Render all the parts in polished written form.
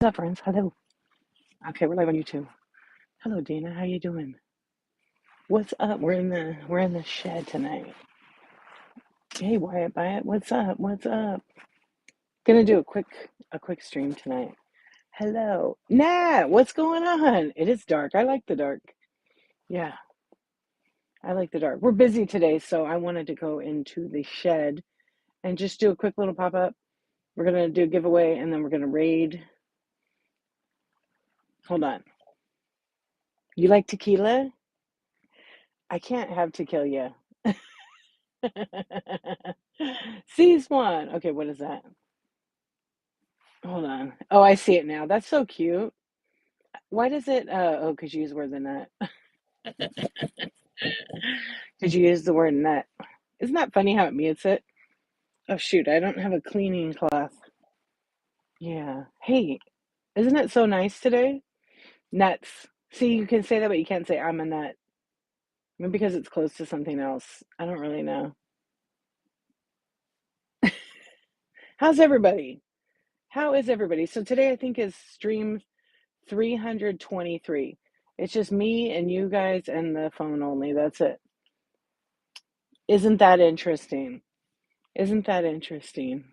What's up, friends? Hello. Okay, we're live on YouTube. Hello, Dana. How you doing? What's up? We're in the shed tonight. Hey, Wyatt. What's up? What's up? Gonna do a quick stream tonight. Hello, Nat. What's going on? It is dark. I like the dark. Yeah, I like the dark. We're busy today, so I wanted to go into the shed and just do a quick little pop up. We're gonna do a giveaway, and then we're gonna raid. Hold on. You like tequila? I can't have tequila. Seize one. Okay, what is that? Hold on. Oh, I see it now. That's so cute. Why does it? Oh, because you use the word the nut. Because you use the word nut. Isn't that funny how it mutes it? Oh, shoot. I don't have a cleaning cloth. Yeah. Hey, isn't it so nice today? Nuts. See, you can say that, but you can't say I'm a nut. Maybe because it's close to something else. I don't really know. How's everybody? How is everybody? So today I think is stream 323. It's just me and you guys and the phone only. That's it. Isn't that interesting? Isn't that interesting?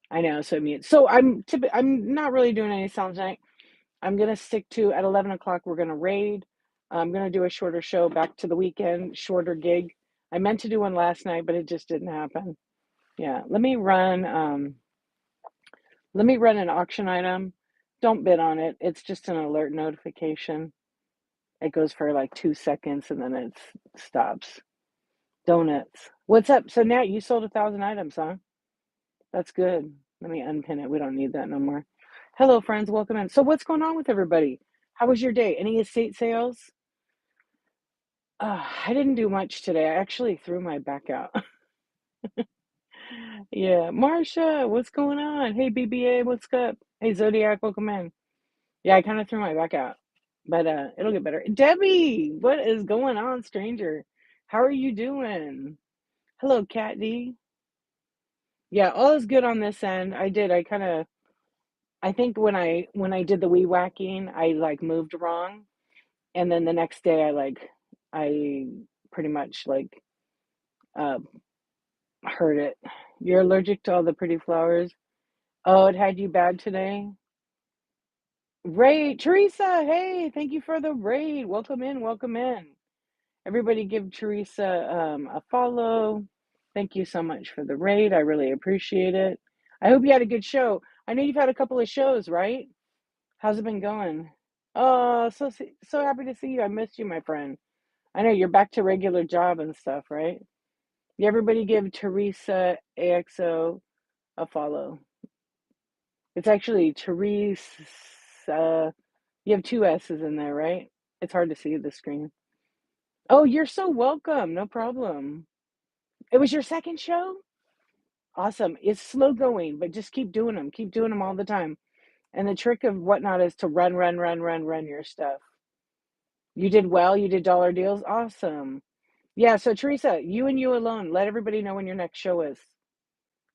I know. So mute. So I'm not really doing any sound tonight. I'm gonna stick to at 11 o'clock. We're gonna raid. I'm gonna do a shorter show back to the weekend, shorter gig. I meant to do one last night, but it just didn't happen. Yeah. Let me run an auction item. Don't bid on it. It's just an alert notification. It goes for like 2 seconds and then it stops. Donuts. What's up? So now you sold 1,000 items, huh? That's good. Let me unpin it. We don't need that no more. Hello, friends. Welcome in. So what's going on with everybody? How was your day? Any estate sales? I didn't do much today. I actually threw my back out. Yeah. Marsha, what's going on? Hey, BBA, what's up? Hey, Zodiac, welcome in. Yeah, I kind of threw my back out, but it'll get better. Debbie, what is going on, stranger? How are you doing? Hello, Cat D. Yeah, all is good on this end. I think when I did the wee whacking, I like moved wrong, and then the next day I pretty much uh hurt it. You're allergic to all the pretty flowers. Oh, it had you bad today. Raid, Teresa. Hey, thank you for the raid. Welcome in. Welcome in. Everybody, give Teresa a follow. Thank you so much for the raid. I really appreciate it. I hope you had a good show. I know you've had a couple of shows, right? How's it been going? Oh, so happy to see you. I missed you, my friend. I know you're back to regular job and stuff, right? Yeah, everybody give Teresa AXO a follow. It's actually Teresa. You have two S's in there, right? It's hard to see the screen. Oh, you're so welcome. No problem. It was your second show? Awesome. It's slow going, but just keep doing them. Keep doing them all the time. And the trick of whatnot is to run your stuff. You did well. You did dollar deals. Awesome. Yeah. So, Teresa, you and you alone, let everybody know when your next show is.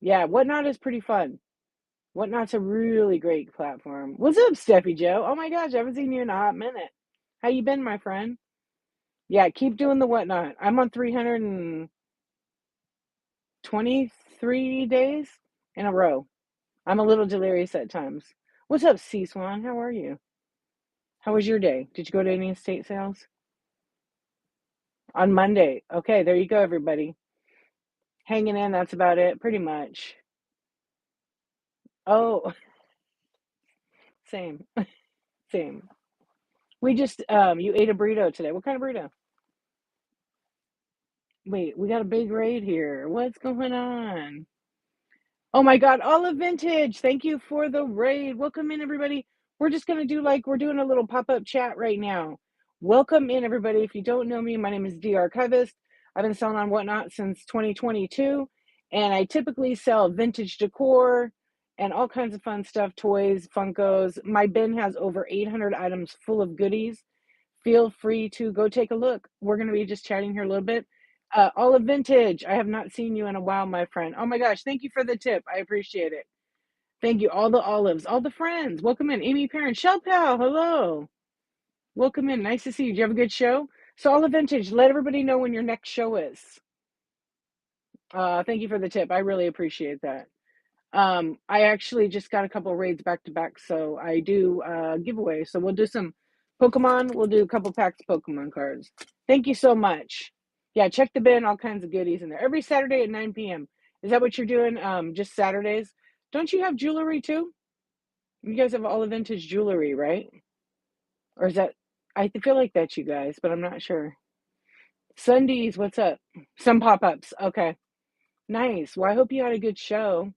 Yeah. Whatnot is pretty fun. Whatnot's a really great platform. What's up, Steffi Joe? Oh my gosh, I haven't seen you in a hot minute. How you been, my friend? Yeah, keep doing the whatnot. I'm on 323 days in a row. I'm a little delirious at times. What's up, C Swan? How are you? How was your day? Did you go to any estate sales? On Monday. Okay, there you go, everybody. Hanging in, that's about it, pretty much. Oh, same, same. We just, you ate a burrito today. What kind of burrito? Wait, we got a big raid here. What's going on? Oh my God, Olive Vintage. Thank you for the raid. Welcome in, everybody. We're just going to do we're doing a little pop up chat right now. Welcome in, everybody. If you don't know me, my name is D Archivist. I've been selling on Whatnot since 2022, and I typically sell vintage decor and all kinds of fun stuff, toys, Funkos. My bin has over 800 items full of goodies. Feel free to go take a look. We're going to be just chatting here a little bit. Olive Vintage, I have not seen you in a while, my friend. Oh my gosh, thank you for the tip. I appreciate it. Thank you. All the olives, all the friends. Welcome in. Amy Parent, Shell Pal, hello. Welcome in. Nice to see you. Did you have a good show? So all the vintage, let everybody know when your next show is. Thank you for the tip. I really appreciate that. I actually just got a couple of raids back to back, so I do giveaway. So we'll do some Pokemon. We'll do a couple packs of Pokemon cards. Thank you so much. Yeah, check the bin, all kinds of goodies in there. Every Saturday at 9 p.m. Is that what you're doing? Just Saturdays? Don't you have jewelry too? You guys have all the vintage jewelry, right? Or is that, I feel like that's you guys, but I'm not sure. Sundays, what's up? Some pop-ups. Okay. Nice. Well, I hope you had a good show.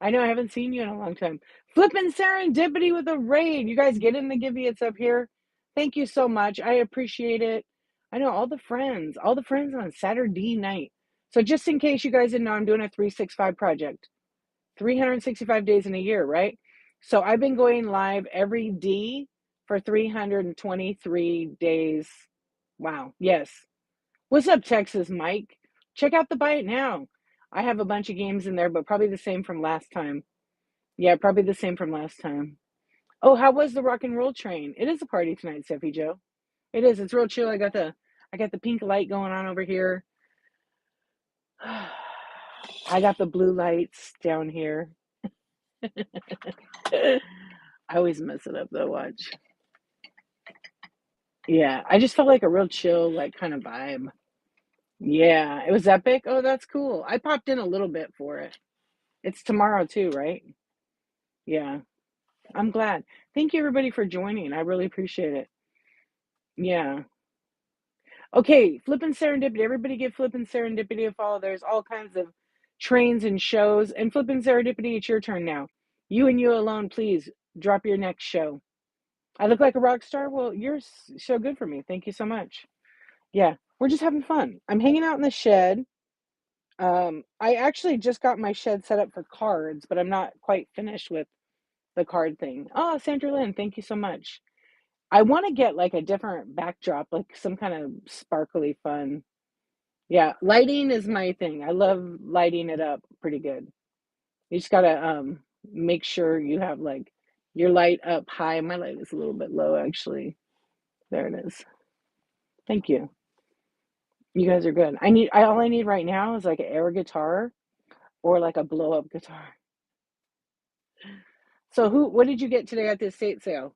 I know I haven't seen you in a long time. Flippin' serendipity with a raid. You guys get in the Givey. Up here. Thank you so much. I appreciate it. I know all the friends on Saturday night. So just in case you guys didn't know, I'm doing a 365 project. 365 days in a year, right? So I've been going live every D for 323 days. Wow. Yes. What's up, Texas Mike? Check out the Buy It Now. I have a bunch of games in there, but probably the same from last time. Yeah, probably the same from last time. Oh, how was the rock and roll train? It is a party tonight, Steffi Joe. It is. It's real chill. I got the pink light going on over here. I got the blue lights down here. I always mess it up though, watch. Yeah, I just felt like a real chill, like kind of vibe. Yeah, it was epic. Oh, that's cool. I popped in a little bit for it. It's tomorrow too, right? Yeah, I'm glad. Thank you everybody for joining. I really appreciate it. Yeah. Okay, Flippin' Serendipity. Everybody give Flippin' Serendipity a follow. There's all kinds of trains and shows. And Flippin' Serendipity, it's your turn now. You and you alone, please drop your next show. I look like a rock star? Well, you're so good for me. Thank you so much. Yeah, we're just having fun. I'm hanging out in the shed. I actually just got my shed set up for cards, but I'm not quite finished with the card thing. Oh, Sandra Lynn, thank you so much. I want to get like a different backdrop, like some kind of sparkly fun. Yeah, lighting is my thing. I love lighting it up pretty good. You just gotta make sure you have like your light up high. My light is a little bit low actually. There it is. Thank you. You guys are good. All I need right now is like an air guitar or like a blow up guitar. So what did you get today at the estate sale?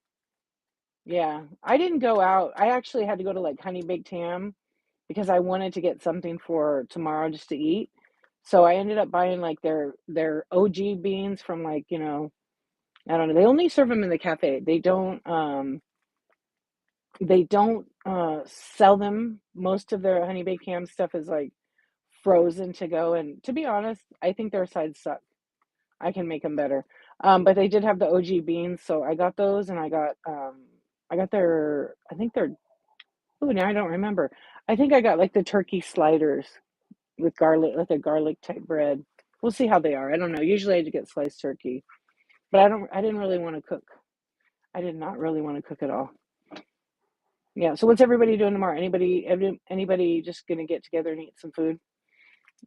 Yeah, I didn't go out. I actually had to go to like Honey Baked Ham because I wanted to get something for tomorrow just to eat. So I ended up buying like their OG beans from like, I don't know. They only serve them in the cafe. They don't sell them. Most of their Honey Baked Ham stuff is like frozen to go. And to be honest, I think their sides suck. I can make them better. But they did have the OG beans, so I got those, and I got their. I think they're. Oh, now I don't remember. I think I got like the turkey sliders with garlic, like a garlic type bread. We'll see how they are. I don't know. Usually I get sliced turkey, but I don't. I didn't really want to cook. I did not really want to cook at all. Yeah. So what's everybody doing tomorrow? Anybody just gonna get together and eat some food?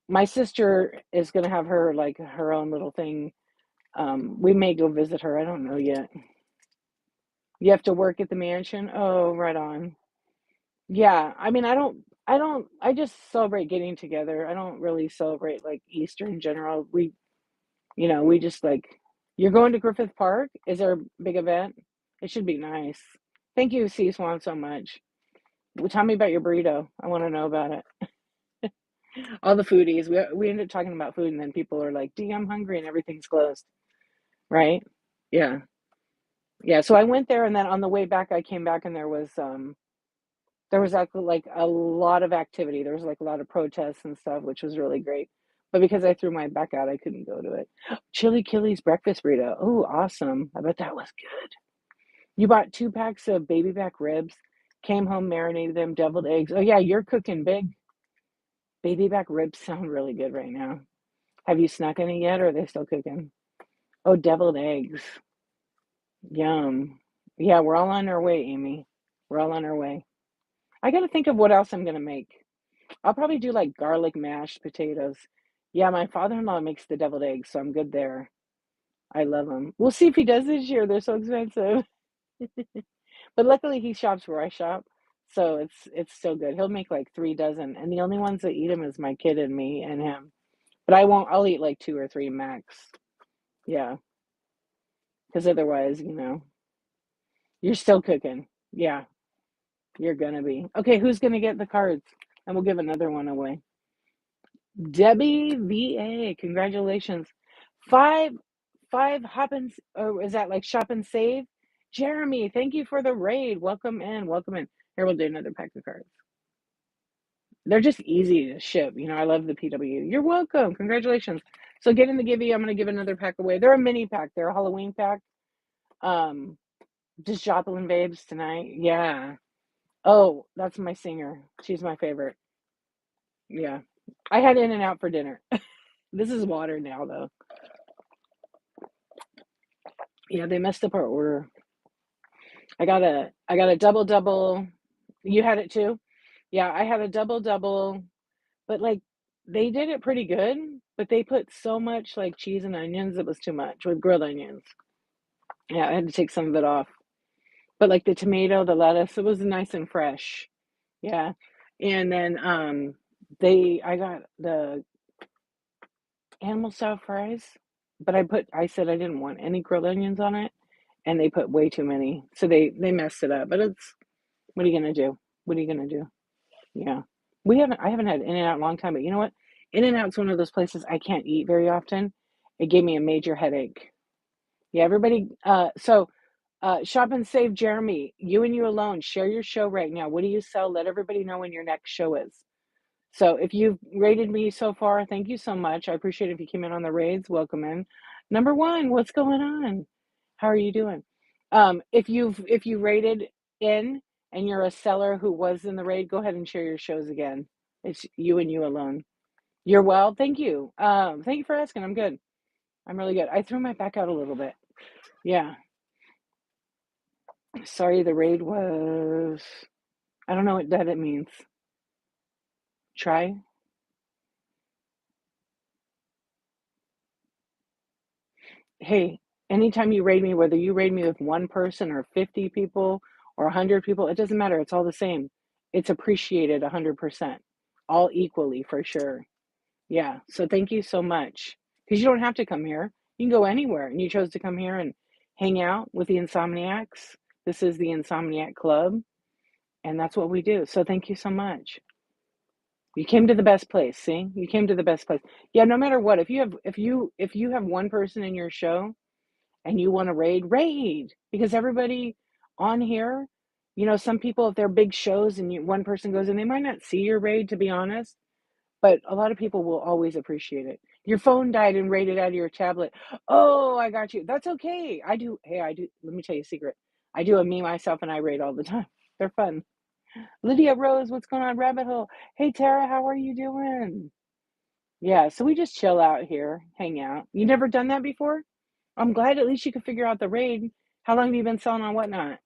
My sister is gonna have her own little thing. We may go visit her. I don't know yet. You have to work at the mansion? Oh, right on. Yeah, I mean, I just celebrate getting together. I don't really celebrate like Easter in general. We just like, you're going to Griffith Park? Is there a big event? It should be nice. Thank you, C Swan, so much. Well, tell me about your burrito. I want to know about it. All the foodies. We ended up talking about food, and then people are like, "D, I'm hungry," and everything's closed, right? Yeah. Yeah, so I went there, and then on the way back, I came back, and there was actually like a lot of activity. There was like a lot of protests and stuff, which was really great. But because I threw my back out, I couldn't go to it. Chili Killy's breakfast burrito. Oh, awesome! I bet that was good. You bought 2 packs of baby back ribs, came home, marinated them, deviled eggs. Oh yeah, you're cooking big. Baby back ribs sound really good right now. Have you snuck any yet, or are they still cooking? Oh, deviled eggs. Yum. Yeah, we're all on our way, Amy. We're all on our way. I got to think of what else I'm going to make. I'll probably do like garlic mashed potatoes. Yeah, my father-in-law makes the deviled eggs, so I'm good there. I love them. We'll see if he does this year. They're so expensive. But luckily he shops where I shop, so it's still good. He'll make like 3 dozen, and the only ones that eat them is my kid and me and him. But I won't. I'll eat like 2 or 3 max. Yeah, because otherwise, you're still cooking. Yeah, you're gonna be. Okay, who's gonna get the cards? And we'll give another one away. Debbie VA, congratulations. Five, five hop and, oh, is that like shop and save? Jeremy, thank you for the raid. Welcome in, welcome in. Here, we'll do another pack of cards. They're just easy to ship. I love the PW. You're welcome. Congratulations. So get in the givey. I'm going to give another pack away. They're a mini pack. They're a Halloween pack. Just Joplin babes tonight. Yeah. Oh, that's my singer. She's my favorite. Yeah. I had In-N-Out for dinner. This is water now, though. Yeah, they messed up our order. I got a double. You had it too? Yeah, I had a double, but like they did it pretty good, but they put so much like cheese and onions, it was too much with grilled onions. Yeah, I had to take some of it off. But like the tomato, the lettuce, it was nice and fresh. Yeah. And then I got the animal style fries, but I said I didn't want any grilled onions on it, and they put way too many. So they messed it up. But what are you gonna do? What are you gonna do? Yeah. I haven't had In-N-Out in a long time, but you know what? In-N-Out's one of those places I can't eat very often. It gave me a major headache. Yeah, everybody, shop and save, Jeremy. You and you alone. Share your show right now. What do you sell? Let everybody know when your next show is. So if you've rated me so far, thank you so much. I appreciate it if you came in on the raids. Welcome in. Number one, what's going on? How are you doing? If you rated in and you're a seller who was in the raid, go ahead and share your shows again. It's you and you alone. You're well. Thank you. Thank you for asking. I'm good. I'm really good. I threw my back out a little bit. Yeah. Sorry, the raid was. I don't know what that it means. Try. Hey, anytime you raid me, whether you raid me with one person or 50 people or 100 people, it doesn't matter. It's all the same. It's appreciated 100%, all equally for sure. Yeah. So thank you so much. Because you don't have to come here. You can go anywhere. And you chose to come here and hang out with the Insomniacs. This is the Insomniac Club. And that's what we do. So thank you so much. You came to the best place. See, you came to the best place. Yeah. No matter what, if you have one person in your show and you want to raid, because everybody on here, some people, if they're big shows and one person goes in, they might not see your raid, to be honest, but a lot of people will always appreciate it. Your phone died and raided out of your tablet. Oh, I got you. That's okay. Let me tell you a secret. I do a me, myself, and I raid all the time. They're fun. Lydia Rose, what's going on? Rabbit Hole. Hey, Tara, how are you doing? Yeah, so we just chill out here, hang out. You never done that before? I'm glad at least you could figure out the raid. How long have you been selling on Whatnot?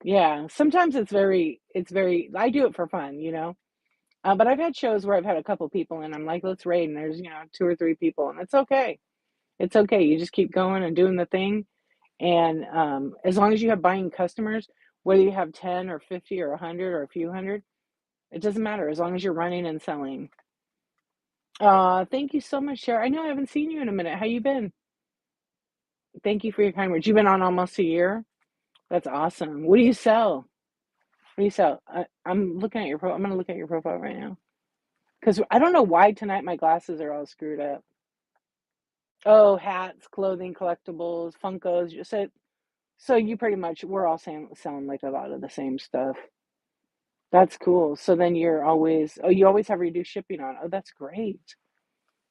Yeah, sometimes I do it for fun. But I've had shows where I've had a couple people and I'm like, let's raid, and there's, 2 or 3 people, and it's okay. It's okay. You just keep going and doing the thing. And as long as you have buying customers, whether you have 10 or 50 or 100 or a few hundred, it doesn't matter as long as you're running and selling. Thank you so much, Cher. I know I haven't seen you in a minute. How you been? Thank you for your kind words. You've been on almost a year. That's awesome. What do you sell? What do you sell? I'm looking at your I'm gonna look at your profile right now because I don't know why tonight my glasses are all screwed up. Oh, hats, clothing, collectibles, Funkos. So you pretty much we're all selling like a lot of the same stuff. That's cool. So then you always have reduced shipping on. Oh, that's great.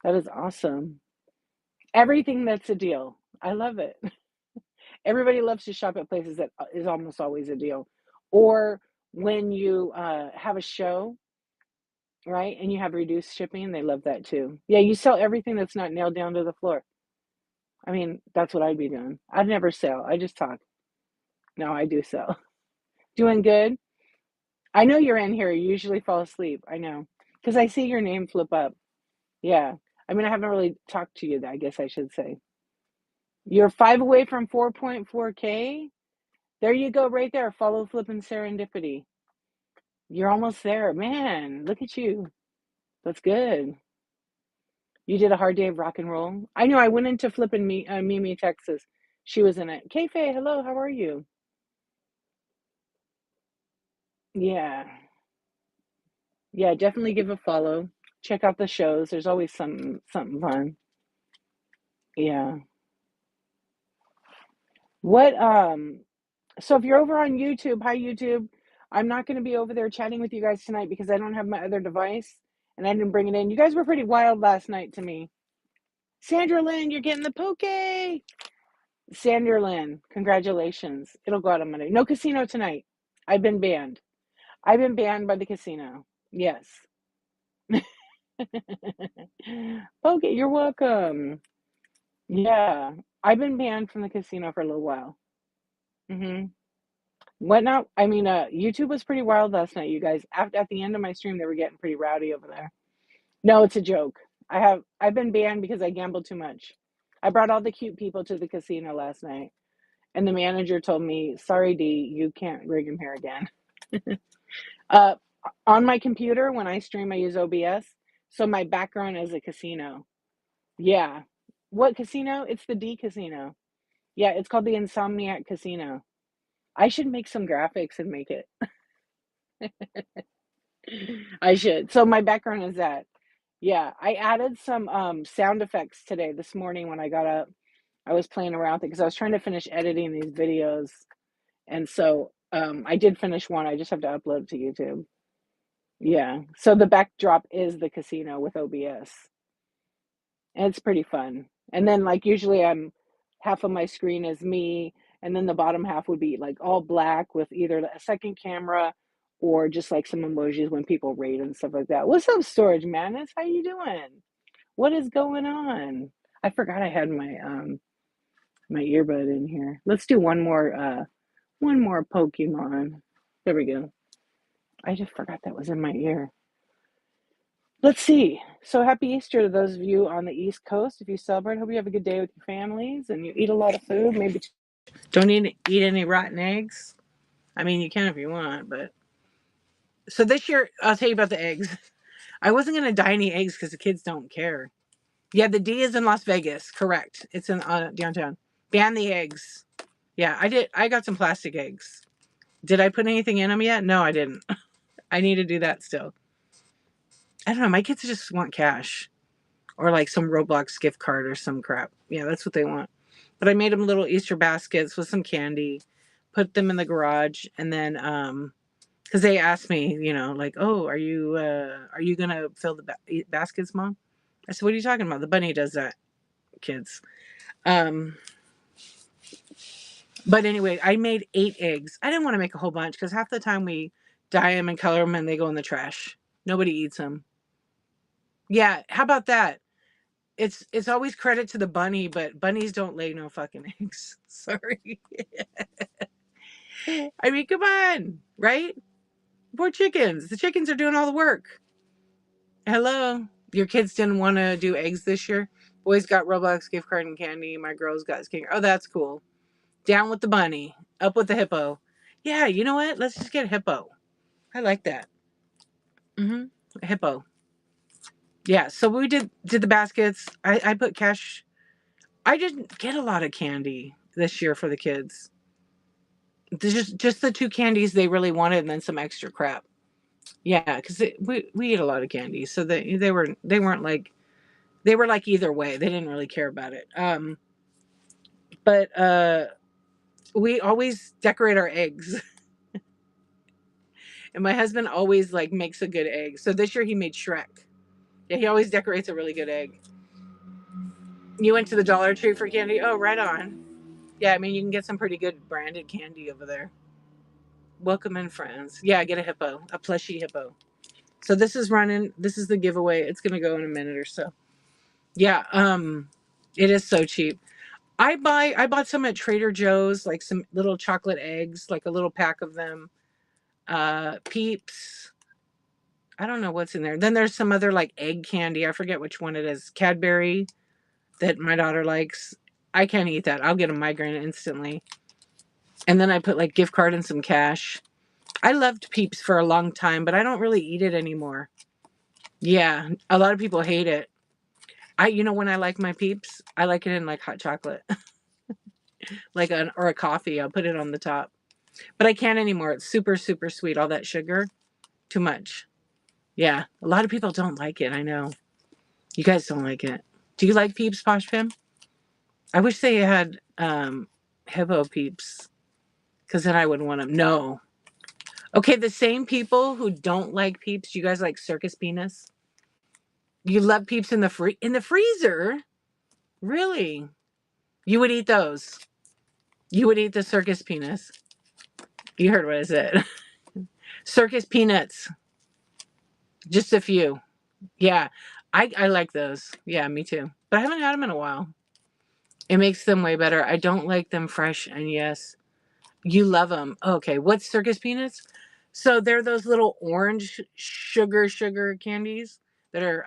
That is awesome. Everything that's a deal. I love it. Everybody loves to shop at places that is almost always a deal. Or when you have a show, right, and you have reduced shipping, they love that too. Yeah, you sell everything that's not nailed down to the floor. I mean, that's what I'd be doing. I'd never sell. I just talk. No, I do sell. Doing good. I know you're in here. You usually fall asleep. I know. Because I see your name flip up. Yeah. I mean, I haven't really talked to you, I guess I should say. You're 5 away from 4.4K. There you go, right there. Follow flipping serendipity. You're almost there. Man, look at you. That's good. You did a hard day of rock and roll. I know I went into flipping Mimi, Texas. She was in it. Kayfaye, hello, how are you? Yeah. Yeah, definitely give a follow. Check out the shows. There's always something fun. Yeah. What so if you're over on YouTube, hi YouTube. I'm not going to be over there chatting with you guys tonight because I don't have my other device and I didn't bring it in. You guys were pretty wild last night to me. Sandra Lynn, you're getting the poke. Sandra Lynn, congratulations. It'll go out on Monday. No casino tonight. I've been banned. I've been banned by the casino. Yes. Poke, you're welcome. Yeah. I've been banned from the casino for a little while. Hmm. What not? I mean, YouTube was pretty wild last night, you guys. At the end of my stream, they were getting pretty rowdy over there. No, it's a joke. I've been banned because I gambled too much. I brought all the cute people to the casino last night, and the manager told me, "Sorry, D, you can't rig him here again." Uh, on my computer when I stream, I use OBS, so my background is a casino. Yeah. What casino? It's the D casino. Yeah, it's called the Insomniac Casino. I should make some graphics and make it. I should. So my background is that. Yeah, I added some sound effects today this morning when I got up. I was playing around with it because I was trying to finish editing these videos. And so I did finish one. I just have to upload it to YouTube. Yeah. So the backdrop is the casino with OBS. And it's pretty fun. And then like usually I'm half of my screen is me and then the bottom half would be like all black with either a second camera or just like some emojis when people raid and stuff like that. What's up, Storage Madness? How you doing? What is going on? I forgot I had my earbud in here. Let's do one more Pokemon. There we go. I just forgot that was in my ear. Let's see. So happy Easter to those of you on the East Coast. If you celebrate, hope you have a good day with your families and you eat a lot of food. Maybe don't eat any rotten eggs. I mean, you can if you want, but so this year I'll tell you about the eggs. I wasn't gonna dye any eggs because the kids don't care. Yeah, the D is in Las Vegas. Correct. It's in downtown. Ban the eggs. Yeah, I did. I got some plastic eggs. Did I put anything in them yet? No, I didn't. I need to do that still. I don't know. My kids just want cash or like some Roblox gift card or some crap. Yeah, that's what they want. But I made them little Easter baskets with some candy, put them in the garage, and then because they asked me, you know, like, oh, are you gonna fill the baskets, Mom? I said, what are you talking about? The bunny does that, kids. Um, but anyway, I made 8 eggs. I didn't want to make a whole bunch because half the time we dye them and color them and they go in the trash. Nobody eats them. Yeah, how about that? It's always credit to the bunny, but bunnies don't lay no fucking eggs. Sorry. I mean, come on, right? Poor chickens. The chickens are doing all the work. Hello. Your kids didn't want to do eggs this year? Boys got Roblox gift card and candy. My girls got skin. Oh, that's cool. Down with the bunny. Up with the hippo. Yeah, you know what? Let's just get a hippo. I like that. Mm-hmm. A hippo. Yeah, so we did the baskets. I put cash. I didn't get a lot of candy this year for the kids. Just the 2 candies they really wanted, and then some extra crap. Yeah, because we eat a lot of candy, so they weren't like they were like either way. They didn't really care about it. But we always decorate our eggs, and my husband always like makes a good egg. So this year he made Shrek. Yeah, he always decorates a really good egg. You went to the Dollar Tree for candy? Oh, right on. Yeah, I mean you can get some pretty good branded candy over there. Welcome in, friends. Yeah, get a hippo, a plushy hippo. So this is running. This is the giveaway. It's gonna go in a minute or so. Yeah, it is so cheap. I bought some at Trader Joe's, like some little chocolate eggs, like a little pack of them. Peeps. I don't know what's in there. Then there's some other like egg candy. I forget which one it is. Cadbury that my daughter likes. I can't eat that. I'll get a migraine instantly. And then I put like gift card and some cash. I loved Peeps for a long time, but I don't really eat it anymore. Yeah, a lot of people hate it. When I like my Peeps, I like it in like hot chocolate, or a coffee. I'll put it on the top. But I can't anymore. It's super, super sweet. All that sugar, too much. Yeah, a lot of people don't like it. I know. You guys don't like it. Do you like Peeps, Posh Pim? I wish they had Hippo Peeps, because then I would want them. No. Okay, the same people who don't like Peeps, you guys like circus peanuts? You love Peeps in the freezer? Really? You would eat those? You would eat the circus peanuts? You heard what I said. Circus peanuts. Just a few. Yeah. I like those. Yeah, me too. But I haven't had them in a while. It makes them way better. I don't like them fresh, and yes, you love them. Okay, what's circus peanuts? So they're those little orange sugar candies that are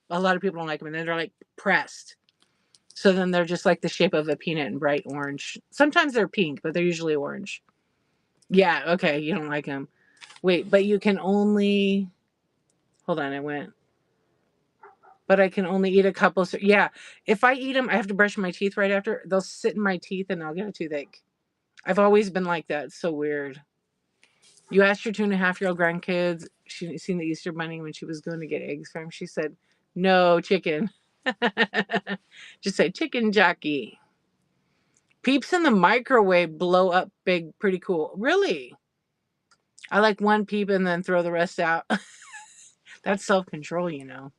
a lot of people don't like them, and then they're like pressed. So then they're just like the shape of a peanut and bright orange. Sometimes they're pink, but they're usually orange. Yeah, okay, you don't like them. Wait, but you can only hold on, but I can only eat a couple. Yeah, if I eat them, I have to brush my teeth right after. They'll sit in my teeth and I'll get a toothache. I've always been like that. It's so weird. You asked your 2.5-year-old grandkids, she seen the Easter Bunny when she was going to get eggs from. She said, no, chicken. Just say chicken jockey. Peeps in the microwave blow up big, pretty cool. Really? I like one peep and then throw the rest out. That's self-control, you know.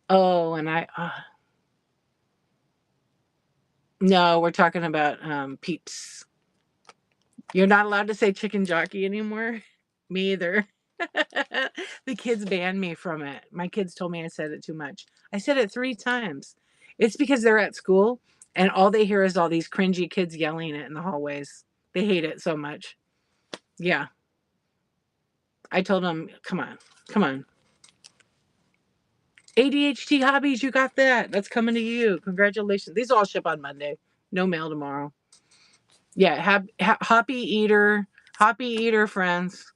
Oh, and no, we're talking about Peeps. You're not allowed to say chicken jockey anymore? Me either. The kids banned me from it. My kids told me I said it too much. I said it 3 times. It's because they're at school and all they hear is all these cringy kids yelling it in the hallways. They hate it so much. Yeah. I told them, come on, come on. ADHD hobbies, you got that. That's coming to you. Congratulations. These all ship on Monday. No mail tomorrow. Yeah, hoppy eater friends.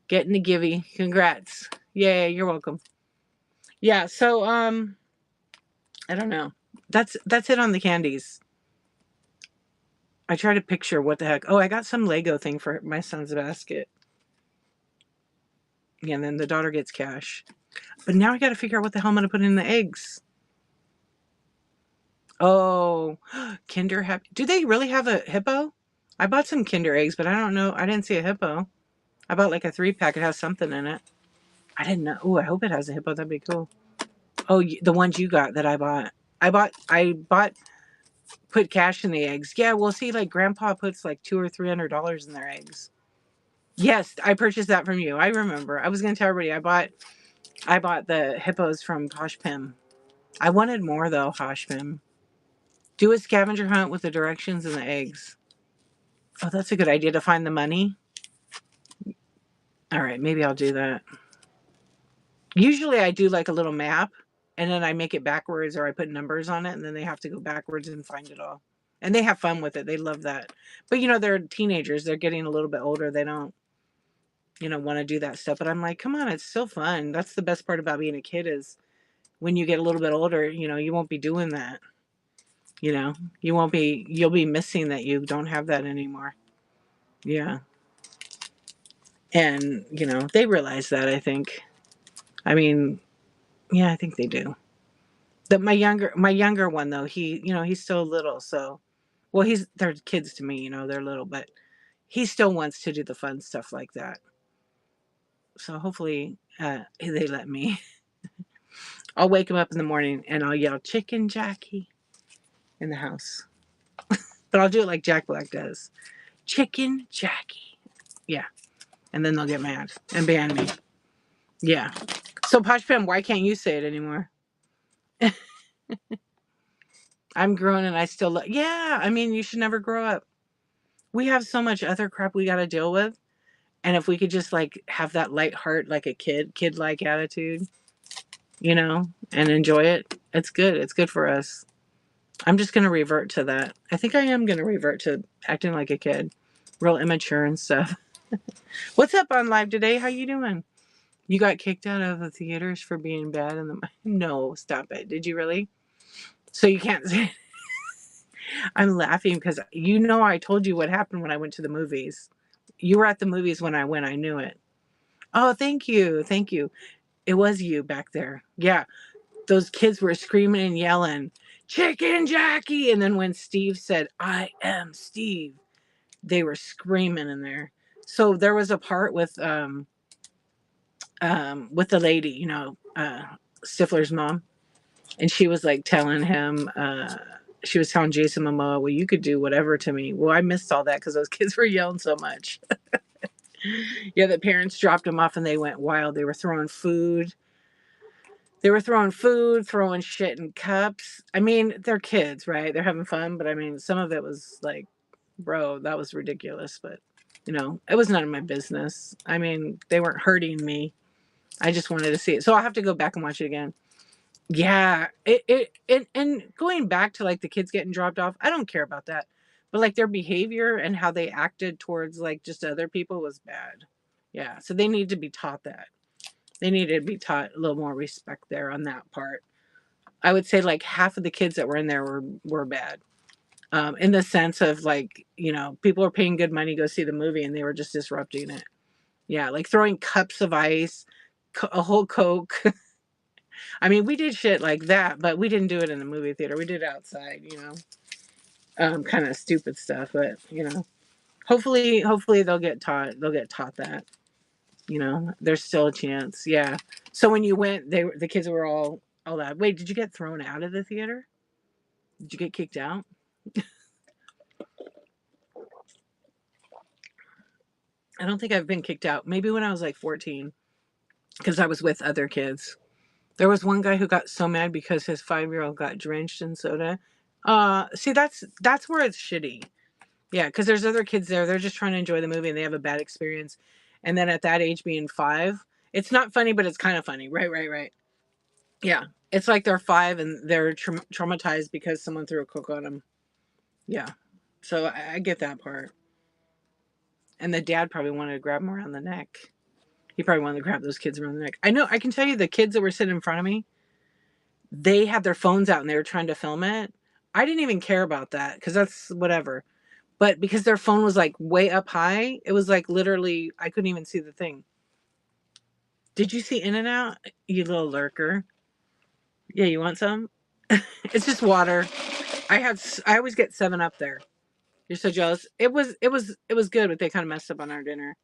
Getting the givey. Congrats. Yay, you're welcome. Yeah, so I don't know. That's it on the candies. I try to picture what the heck. Oh, I got some Lego thing for my son's basket. Yeah, and then the daughter gets cash. But now I got to figure out what the hell I'm going to put in the eggs. Oh, Kinder Happy. Do they really have a hippo? I bought some Kinder eggs, but I don't know. I didn't see a hippo. I bought like a 3-pack. It has something in it. I didn't know. Oh, I hope it has a hippo. That'd be cool. Oh, the ones you got that I bought. I bought, put cash in the eggs. Yeah, well, see, like Grandpa puts like $200 or $300 in their eggs. Yes, I purchased that from you. I remember. I was gonna tell everybody I bought the hippos from Posh Pim. I wanted more though, Posh Pim. Do a scavenger hunt with the directions and the eggs. Oh, that's a good idea to find the money. All right, maybe I'll do that. Usually I do like a little map and then I make it backwards or I put numbers on it and then they have to go backwards and find it all. And they have fun with it. They love that. But they're teenagers. They're getting a little bit older. They don't, want to do that stuff. But I'm like, come on, it's still fun. That's the best part about being a kid is when you get a little bit older, you won't be doing that. You'll be missing that you don't have that anymore. Yeah. And, they realize that, I think. I mean, yeah, I think they do. My younger one though, he's still little, so well, they're kids to me, they're little, but he still wants to do the fun stuff like that. So hopefully they let me. I'll wake him up in the morning and I'll yell chicken Jackie in the house. But I'll do it like Jack Black does. Chicken Jackie. Yeah. And then they'll get mad and ban me. Yeah. So Posh Pam, why can't you say it anymore? I'm grown and I still yeah, I mean, you should never grow up. We have so much other crap we got to deal with. And if we could just like have that light heart, like a kid-like attitude, and enjoy it, it's good. It's good for us. I'm just gonna revert to that. I think I am gonna revert to acting like a kid, real immature and stuff. What's up on live today? How you doing? You got kicked out of the theaters for being bad in the. No, stop it. Did you really? So you can't say. I'm laughing because I told you what happened when I went to the movies. You were at the movies when I went. I knew it. Oh, thank you, thank you. It was you back there. Yeah, those kids were screaming and yelling, "Chicken Jackie!" And then when Steve said, "I am Steve," they were screaming in there. So there was a part with the lady, Stifler's mom, and she was like telling him, she was telling Jason Momoa, "Well, you could do whatever to me." Well, I missed all that because those kids were yelling so much. Yeah, the parents dropped them off and they went wild. They were throwing food. They were throwing food, throwing shit in cups. I mean, they're kids, right? They're having fun, but I mean, some of it was like, bro, that was ridiculous. But it was none of my business. I mean, they weren't hurting me. I just wanted to see it, so I'll have to go back and watch it again. Yeah, it and going back to like the kids getting dropped off, I don't care about that. But like their behavior and how they acted towards like just other people was bad. Yeah, so they need to be taught that. They needed to be taught a little more respect there on that part. I would say like half of the kids that were in there were bad. In the sense of like, people are paying good money to go see the movie and they were just disrupting it. Yeah, like throwing cups of ice, a whole Coke. I mean, we did shit like that, but we didn't do it in the movie theater. We did it outside, kind of stupid stuff. But hopefully they'll get taught that. There's still a chance. Yeah. So when you went, the kids were all that. Wait, did you get thrown out of the theater? Did you get kicked out? I don't think I've been kicked out. Maybe when I was like 14, because I was with other kids. There was one guy who got so mad because his 5-year-old got drenched in soda. See, that's where it's shitty. Yeah, because there's other kids there. They're just trying to enjoy the movie and they have a bad experience. And then at that age, being 5, it's not funny, but it's kind of funny. Right, right, right. Yeah, it's like they're 5 and they're traumatized because someone threw a Coke on them. Yeah, so I get that part. And the dad probably wanted to grab him around the neck. He probably wanted to grab those kids around the neck. I know. I can tell you, the kids that were sitting in front of me, they had their phones out and they were trying to film it. I didn't even care about that because that's whatever. But because their phone was like way up high, it was like literally I couldn't even see the thing. Did you see In and Out? You little lurker. Yeah, you want some? It's just water. I always get 7 Up there. You're so jealous. It was good, but they kind of messed up on our dinner.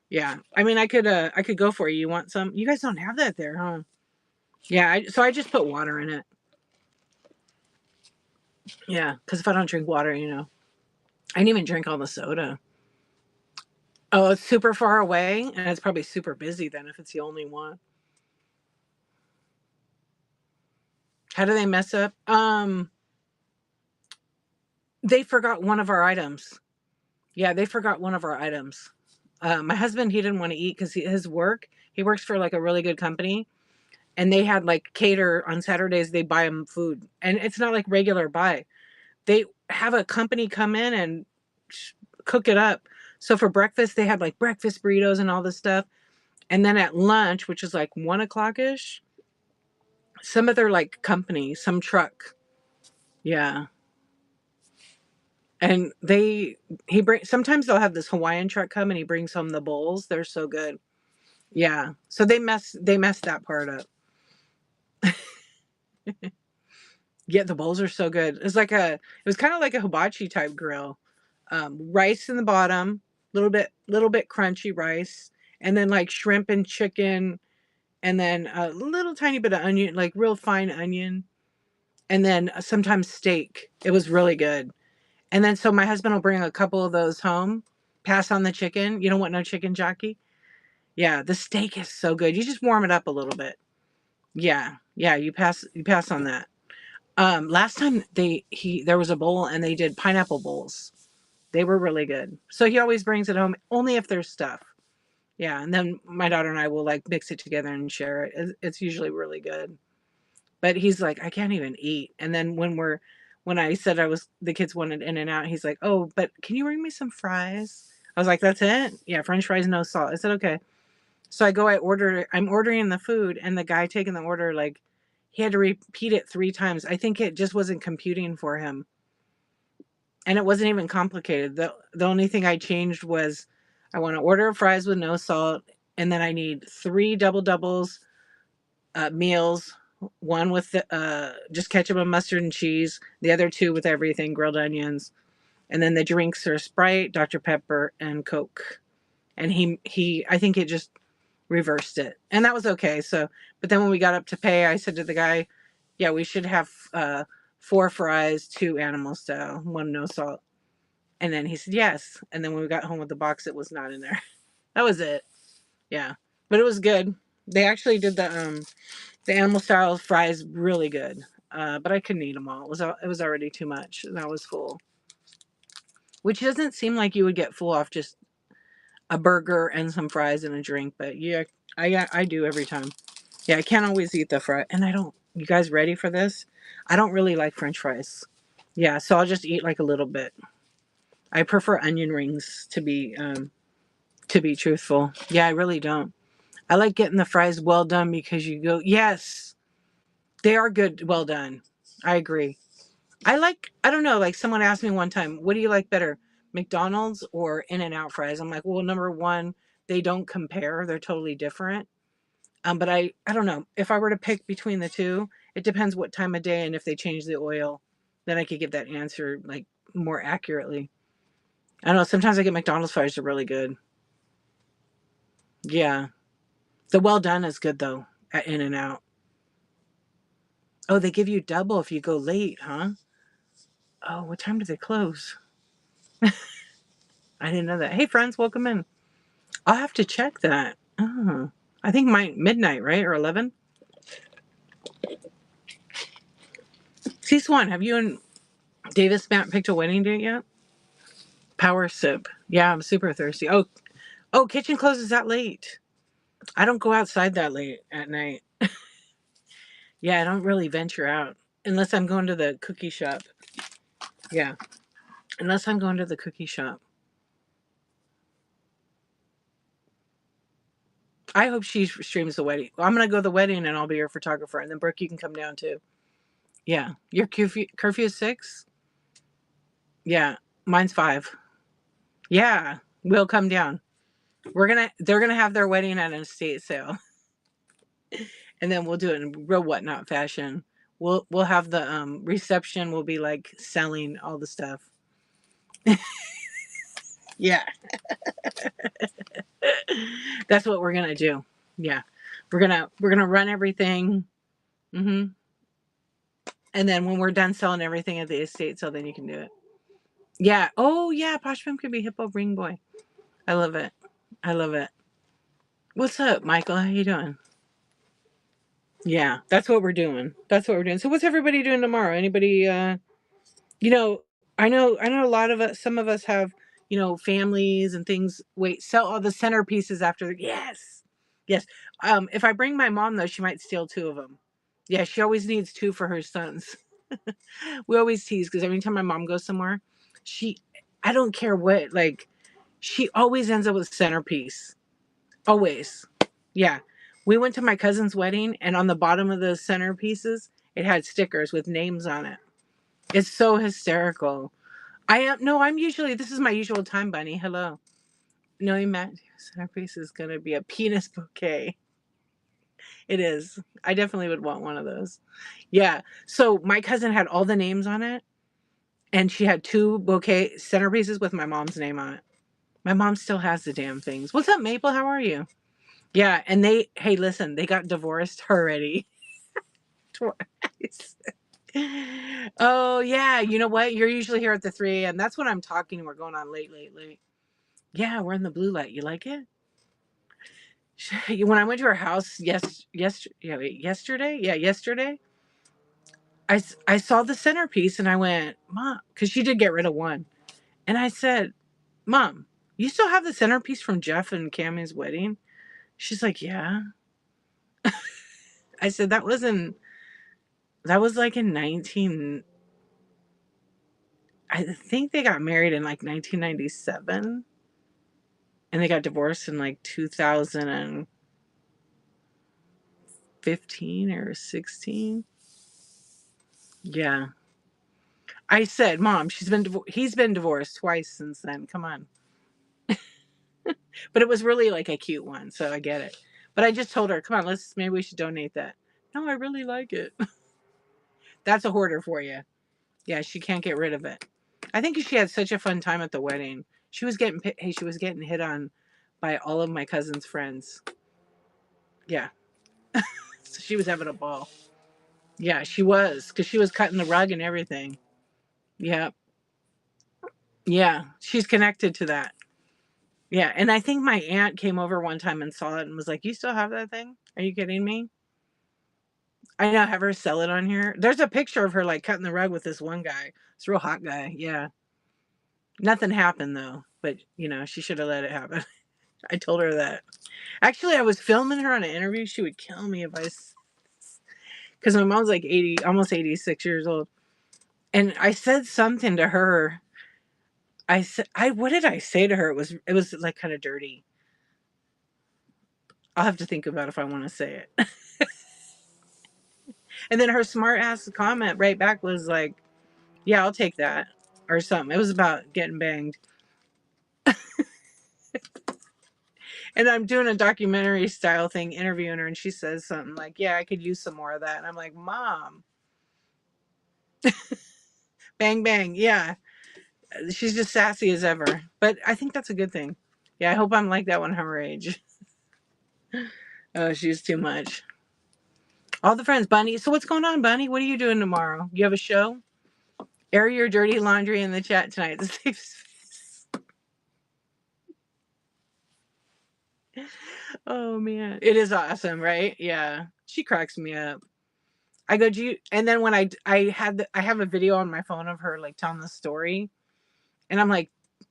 Yeah. I mean, I could go for you. You want some? You guys don't have that there, huh? Yeah, so I just put water in it. Yeah, cuz if I don't drink water, I didn't even drink all the soda. Oh, it's super far away and it's probably super busy then if it's the only one. How do they mess up? They forgot one of our items. Yeah, they forgot one of our items. My husband, he didn't want to eat because his work, he works for like a really good company, and they had like cater on Saturdays. They buy him food, and it's not like regular buy. They have a company come in and cook it up. So for breakfast, they had like breakfast burritos and all this stuff, and then at lunch, which is like 1 o'clock ish, some other like company, some truck, yeah, and he bring sometimes they'll have this Hawaiian truck come and he brings home the bowls. They're so good. Yeah. So they messed that part up. Yeah, the bowls are so good. It was kind of like a hibachi type grill. Rice in the bottom, little bit crunchy rice, and then like shrimp and chicken, and then a little tiny bit of onion, like real fine onion, and then sometimes steak. It was really good. And then so my husband will bring a couple of those home, pass on the chicken. You don't want no chicken jockey? Yeah, the steak is so good. You just warm it up a little bit. Yeah. Yeah, you pass on that. Last time there was a bowl and they did pineapple bowls. They were really good. So he always brings it home only if there's stuff. Yeah, and then my daughter and I will like mix it together and share it. It's usually really good. But he's like, I can't even eat. And then when I said the kids wanted In-N-Out, he's like, "Oh, but can you bring me some fries?" I was like, "That's it? Yeah, French fries, no salt." I said, "Okay." So I'm ordering the food, and the guy taking the order, like, he had to repeat it 3 times. I think it just wasn't computing for him. And it wasn't even complicated. The only thing I changed was I want to order fries with no salt, and then I need 3 doubles, meals, one with just ketchup and mustard and cheese, the other 2 with everything, grilled onions, and then the drinks are Sprite, Dr. Pepper, and Coke. And he I think it just reversed it, and that was okay. So, but then when we got up to pay, I said to the guy, "Yeah, we should have 4 fries, 2 animal style, 1 no salt." And then he said yes. And then when we got home with the box, it was not in there. That was it. Yeah, but it was good. They actually did the animal style fries really good. But I couldn't eat them all. It was already too much, and I was full. Which doesn't seem like you would get full off just a burger and some fries and a drink, but yeah, I do every time. Yeah, I can't always eat the fry, and I don't. You guys ready for this? I don't really like French fries. Yeah, so I'll just eat like a little bit. I prefer onion rings to be truthful. Yeah, I really don't. I like getting the fries well done because you go, yes, they are good, well done. I agree. I don't know, like someone asked me one time, what do you like better, McDonald's or In-N-Out fries? I'm like, well, number one, they don't compare. They're totally different. But I don't know. If I were to pick between the two, it depends what time of day and if they change the oil, then I could give that answer like more accurately. I don't know. Sometimes I get McDonald's fries are really good. Yeah. The well done is good though at In-N-Out. Oh, they give you double if you go late, huh? Oh, what time do they close? I didn't know that. Hey, friends, welcome in. I'll have to check that. Oh, I think my midnight, right? Or 11? C Swan, have you and Davis Matt picked a wedding date yet? Power sip. Yeah, I'm super thirsty. Oh, kitchen closes that late. I don't go outside that late at night. Yeah, I don't really venture out unless I'm going to the cookie shop. Yeah, unless I'm going to the cookie shop. I hope she streams the wedding. Well, I'm gonna go to the wedding and I'll be your photographer, and then Brooke, you can come down too. Yeah, your curfew is 6. Yeah, mine's 5. Yeah, we'll come down. They're gonna have their wedding at an estate sale, and then we'll do it in real whatnot fashion. We'll have the reception. We'll be like selling all the stuff. Yeah, that's what we're gonna do. Yeah, we're gonna run everything. Hmm. And then when we're done selling everything at the estate sale, then you can do it. Yeah. Oh yeah, Posh Pimp could be Hippo Ring Boy. I love it. I love it. What's up, Michael? How you doing? Yeah, that's what we're doing. That's what we're doing. So what's everybody doing tomorrow? Anybody you know, I know a lot of us, some of us have, families and things. Wait, sell all the centerpieces after the yes. Yes. If I bring my mom though, she might steal 2 of them. Yeah, she always needs 2 for her sons. We always tease because every time my mom goes somewhere, she I don't care what, like, she always ends up with a centerpiece. Always. Yeah. We went to my cousin's wedding, and on the bottom of the centerpieces, it had stickers with names on it. It's so hysterical. I am no, I'm usually this is my usual time, Bunny. Hello. Knowing Matt centerpiece is gonna be a penis bouquet. It is. I definitely would want one of those. Yeah. So my cousin had all the names on it, and she had 2 bouquet centerpieces with my mom's name on it. My mom still has the damn things. What's up, Maple? How are you? Yeah, and hey, listen, they got divorced already twice. Oh yeah, you know what? You're usually here at the 3 a.m. That's when I'm talking. We're going on late, late, late. Yeah, we're in the blue light. You like it? When I went to her house yesterday, I saw the centerpiece and I went, Mom, because she did get rid of one. And I said, Mom, you still have the centerpiece from Jeff and Cammy's wedding? She's like, yeah. I said, that was like in 19, I think they got married in like 1997 and they got divorced in like 2015 or 16. Yeah. I said, Mom, he's been divorced twice since then. Come on. But it was really like a cute one, so I get it. But I just told her, come on, maybe we should donate that. No, I really like it. That's a hoarder for you. Yeah, she can't get rid of it. I think she had such a fun time at the wedding. She was getting hit on by all of my cousin's friends. Yeah. So she was having a ball. Yeah, she was, because she was cutting the rug and everything. Yeah. Yeah. She's connected to that. Yeah. And I think my aunt came over one time and saw it and was like, you still have that thing? Are you kidding me? I now have her sell it on here. There's a picture of her like cutting the rug with this one guy. It's a real hot guy. Yeah. Nothing happened though, but she should have let it happen. I told her that. Actually, I was filming her on an interview. She would kill me if because my mom's like 80, almost 86 years old. And I said something to her. I said, what did I say to her? It was like kind of dirty. I'll have to think about if I want to say it. And then her smart ass comment right back was like, yeah, I'll take that or something. It was about getting banged. And I'm doing a documentary style thing, interviewing her, and she says something like, yeah, I could use some more of that. And I'm like, Mom, bang, bang. Yeah. She's just sassy as ever. But I think that's a good thing. Yeah, I hope I'm like that when her age. Oh, she's too much. All the friends, Bunny. So what's going on, Bunny? What are you doing tomorrow? You have a show? Air your dirty laundry in the chat tonight. The safe space. Oh man, it is awesome, right? Yeah, she cracks me up. I go, do you? And then when I have a video on my phone of her like telling the story, and I'm like,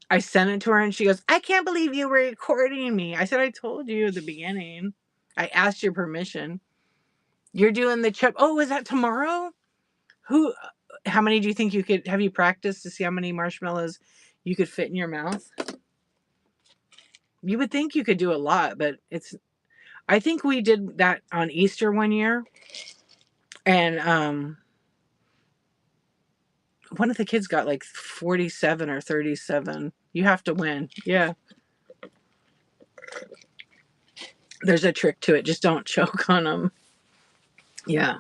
I sent it to her, and she goes, I can't believe you were recording me. I said, I told you at the beginning. I asked your permission. You're doing the chip. Oh, is that tomorrow? Who? How many do you think you could? Have you practiced to see how many marshmallows you could fit in your mouth? You would think you could do a lot, but I think we did that on Easter one year, and one of the kids got like 47 or 37. You have to win. Yeah. There's a trick to it. Just don't choke on them. Yeah.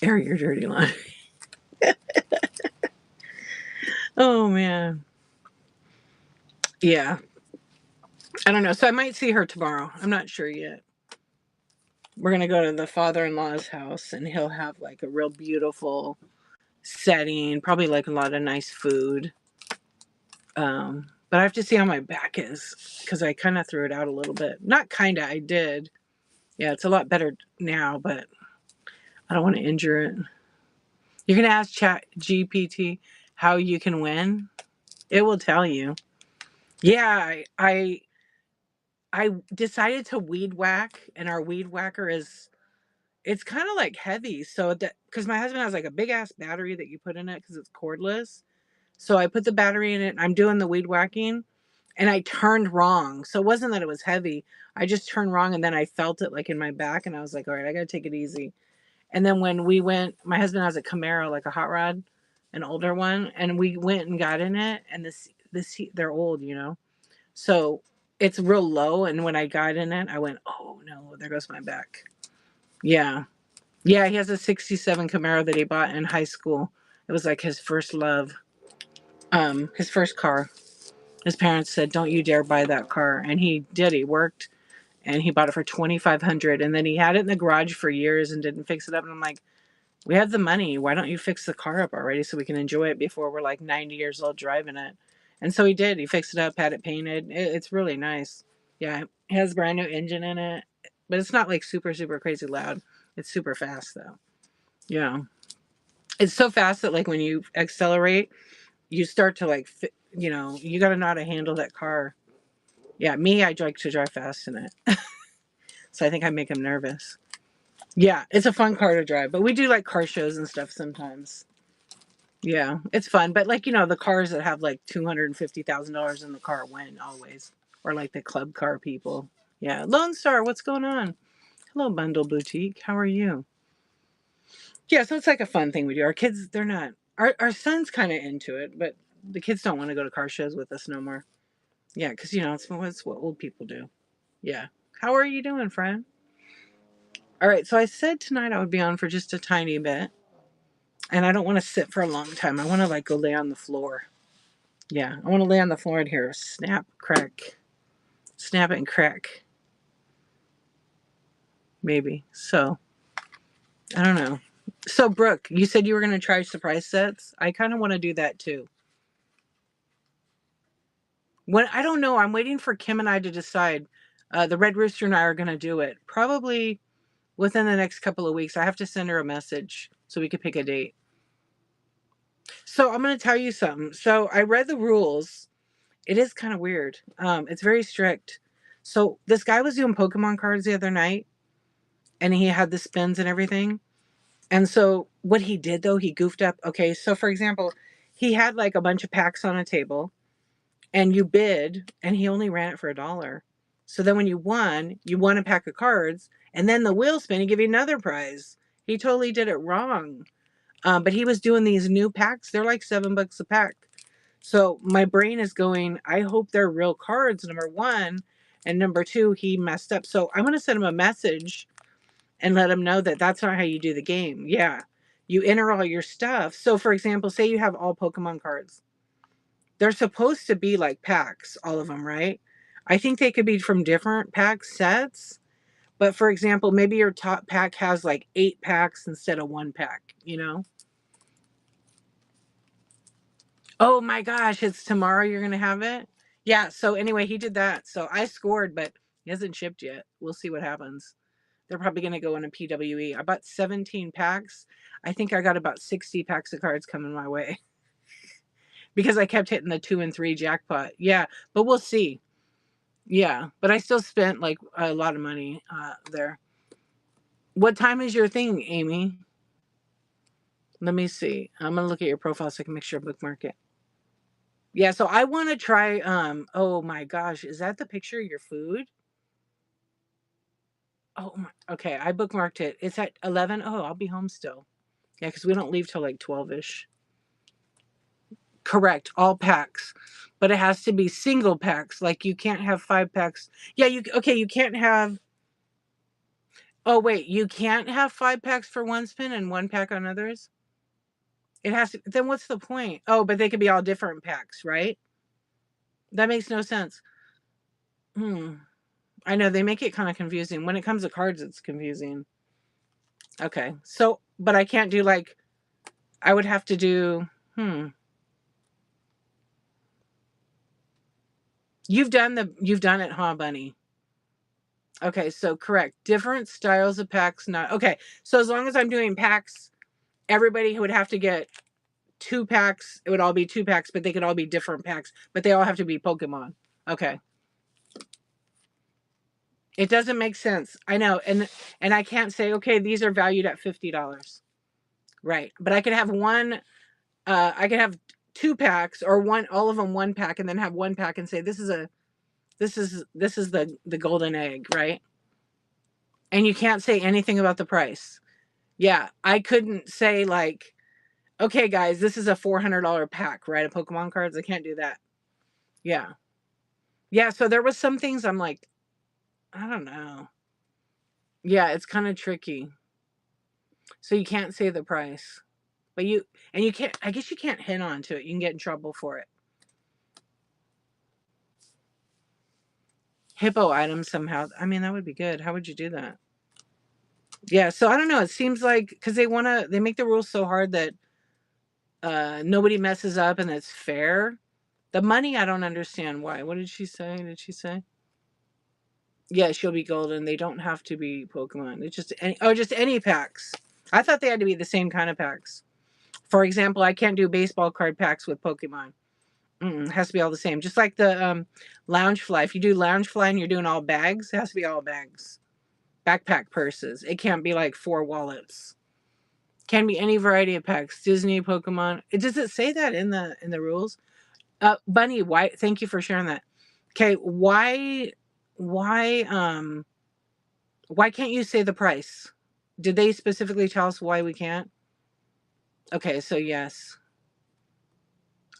Air your dirty laundry. Oh man. Yeah. I don't know. So I might see her tomorrow. I'm not sure yet. We're going to go to the father-in-law's house, and he'll have like a real beautiful setting, probably like a lot of nice food. But I have to see how my back is, because I kind of threw it out a little bit. Not kind of, I did. Yeah, it's a lot better now, but I don't want to injure it. You're going to ask Chat GPT how you can win? It will tell you. Yeah, I decided to weed whack, and our weed whacker it's kind of like heavy. So that, because my husband has like a big ass battery that you put in it because it's cordless. So I put the battery in it, and I'm doing the weed whacking, and I turned wrong. So it wasn't that it was heavy. I just turned wrong, and then I felt it like in my back, and I was like, all right, I got to take it easy. And then when we went, my husband has a Camaro, like a hot rod, an older one, and we went and got in it, and they're old, so it's real low. And when I got in it, I went, oh no, there goes my back. Yeah. Yeah, he has a 67 Camaro that he bought in high school. It was like his first love. His first car. His parents said, don't you dare buy that car. And he did. He worked, and he bought it for $2,500. And then he had it in the garage for years and didn't fix it up. And I'm like, we have the money. Why don't you fix the car up already so we can enjoy it before we're like 90 years old driving it? And so he did. He fixed it up, had it painted. It's really nice. Yeah, it has a brand new engine in it, but it's not like super, super crazy loud. It's super fast though. Yeah. It's so fast that like when you accelerate, you start to like, you got to know how to handle that car. Yeah, me, I like to drive fast in it. So I think I make him nervous. Yeah, it's a fun car to drive, but we do like car shows and stuff sometimes. Yeah, it's fun, but like the cars that have like $250,000 in the car win always, or like the club car people. Yeah, Lone Star, what's going on? Hello, Bundle Boutique. How are you? Yeah, so it's like a fun thing we do. Our kids, they're not. Our son's kind of into it, but the kids don't want to go to car shows with us no more. Yeah, because it's what old people do. Yeah. How are you doing, friend? All right, so I said tonight I would be on for just a tiny bit, and I don't want to sit for a long time. I want to like go lay on the floor. Yeah, I want to lay on the floor and hear a snap, crack, snap and crack. Maybe. So, I don't know. So, Brooke, you said you were going to try surprise sets. I kind of want to do that too. When I don't know, I'm waiting for Kim and I to decide. The Red Rooster and I are going to do it probably within the next couple of weeks. I have to send her a message so we could pick a date. So, I'm going to tell you something. So, I read the rules. It is kind of weird. It's very strict. So, this guy was doing Pokemon cards the other night, and he had the spins and everything. And so what he did though, he goofed up. Okay, so for example, he had like a bunch of packs on a table and you bid and he only ran it for $1. So then when you won a pack of cards and then the wheel spin, he gave you another prize. He totally did it wrong. But he was doing these new packs. They're like $7 a pack. So my brain is going, I hope they're real cards, number one. And number two, he messed up. So I'm going to send him a message and let them know that that's not how you do the game. Yeah. You enter all your stuff. So, for example, say you have all Pokemon cards. They're supposed to be like packs, all of them, right? I think they could be from different pack sets. But for example, maybe your top pack has like 8 packs instead of 1 pack, you know? Oh my gosh, it's tomorrow you're going to have it? Yeah. So, anyway, he did that. So I scored, but he hasn't shipped yet. We'll see what happens. They're probably going to go in a PWE. I bought 17 packs. I think I got about 60 packs of cards coming my way because I kept hitting the 2 and 3 jackpot. Yeah, but we'll see. Yeah, but I still spent like a lot of money there. What time is your thing, Amy? Let me see. I'm going to look at your profile so I can make sure I bookmark it. Yeah, so I want to try oh my gosh, is that the picture of your food? Oh my, okay, I bookmarked it. It's at 11. Oh, I'll be home still. Yeah, because we don't leave till like 12ish. Correct, all packs. But it has to be single packs. Like you can't have 5 packs. Yeah, you can't have. Oh wait, you can't have 5 packs for one spin and 1 pack on others? It has to, then what's the point? Oh, but they could be all different packs, right? That makes no sense. Hmm. I know they make it kind of confusing. When it comes to cards, it's confusing. Okay. So, but I can't do like I would have to do you've done it, huh, Bunny? Okay, so correct. Different styles of packs, not okay. So as long as I'm doing packs, everybody would have to get 2 packs. It would all be 2 packs, but they could all be different packs, but they all have to be Pokemon. Okay. It doesn't make sense. I know. And I can't say, okay, these are valued at $50. Right. But I could have I could have 2 packs or one all of them 1 pack and then have 1 pack and say this is the golden egg, right? And you can't say anything about the price. Yeah, I couldn't say like, okay, guys, this is a $400 pack, right? Of Pokemon cards. I can't do that. Yeah, yeah. So there was some things I'm like, I don't know. Yeah, it's kind of tricky. So you can't say the price, but you can't. I guess you can't hint onto it. You can get in trouble for it. Hippo items somehow. I mean, that would be good. How would you do that? Yeah. So I don't know. It seems like because they make the rules so hard that nobody messes up and it's fair. The money, I don't understand why. What did she say? Did she say? Yeah, she'll be golden. They don't have to be Pokemon. It's just any packs. I thought they had to be the same kind of packs. For example, I can't do baseball card packs with Pokemon. It has to be all the same. Just like the lounge fly. If you do lounge fly and you're doing all bags, it has to be all bags. Backpack purses. It can't be like 4 wallets. Can be any variety of pets. Disney, Pokemon. Does it say that in the rules? Bunny, why? Thank you for sharing that. Okay, why, why can't you say the price? Did they specifically tell us why we can't? Okay, so yes,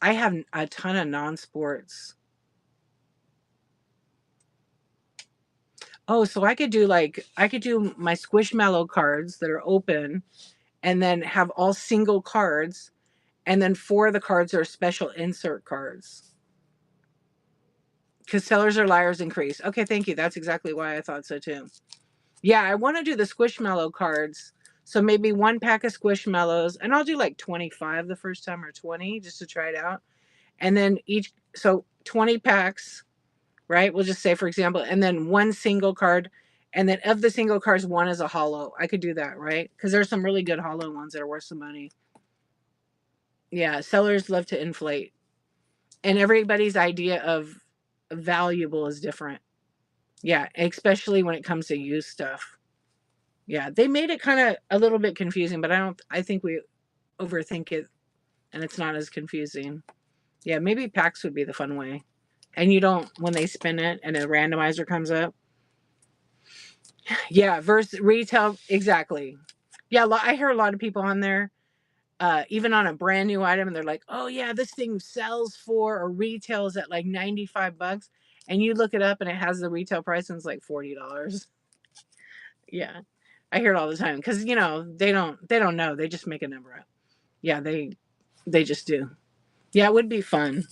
I have a ton of non-sports. Oh, so I could do my Squishmallow cards that are open, and then have all single cards, and then 4 of the cards are special insert cards. Because sellers are liars increase. Okay, thank you. That's exactly why I thought so too. Yeah, I want to do the Squishmallow cards. So maybe 1 pack of Squishmallows, and I'll do like 25 the first time, or 20 just to try it out. And then so 20 packs, right? We'll just say, for example, and then 1 single card. And then of the single cards, 1 is a hollow. I could do that, right? Because there's some really good hollow ones that are worth some money. Yeah, sellers love to inflate. And everybody's idea of valuable is different. Yeah, especially when it comes to used stuff. Yeah, they made it kind of a little bit confusing, but I think we overthink it and it's not as confusing. Yeah, maybe packs would be the fun way. And you don't, when they spin it and a randomizer comes up. Yeah, versus retail, exactly. Yeah, I hear a lot of people on there, even on a brand new item, and they're like, oh yeah, this thing sells for or retails at like $95. And you look it up and it has the retail price and it's like $40. Yeah. I hear it all the time because they don't know. They just make a number up. Yeah, they just do. Yeah, it would be fun.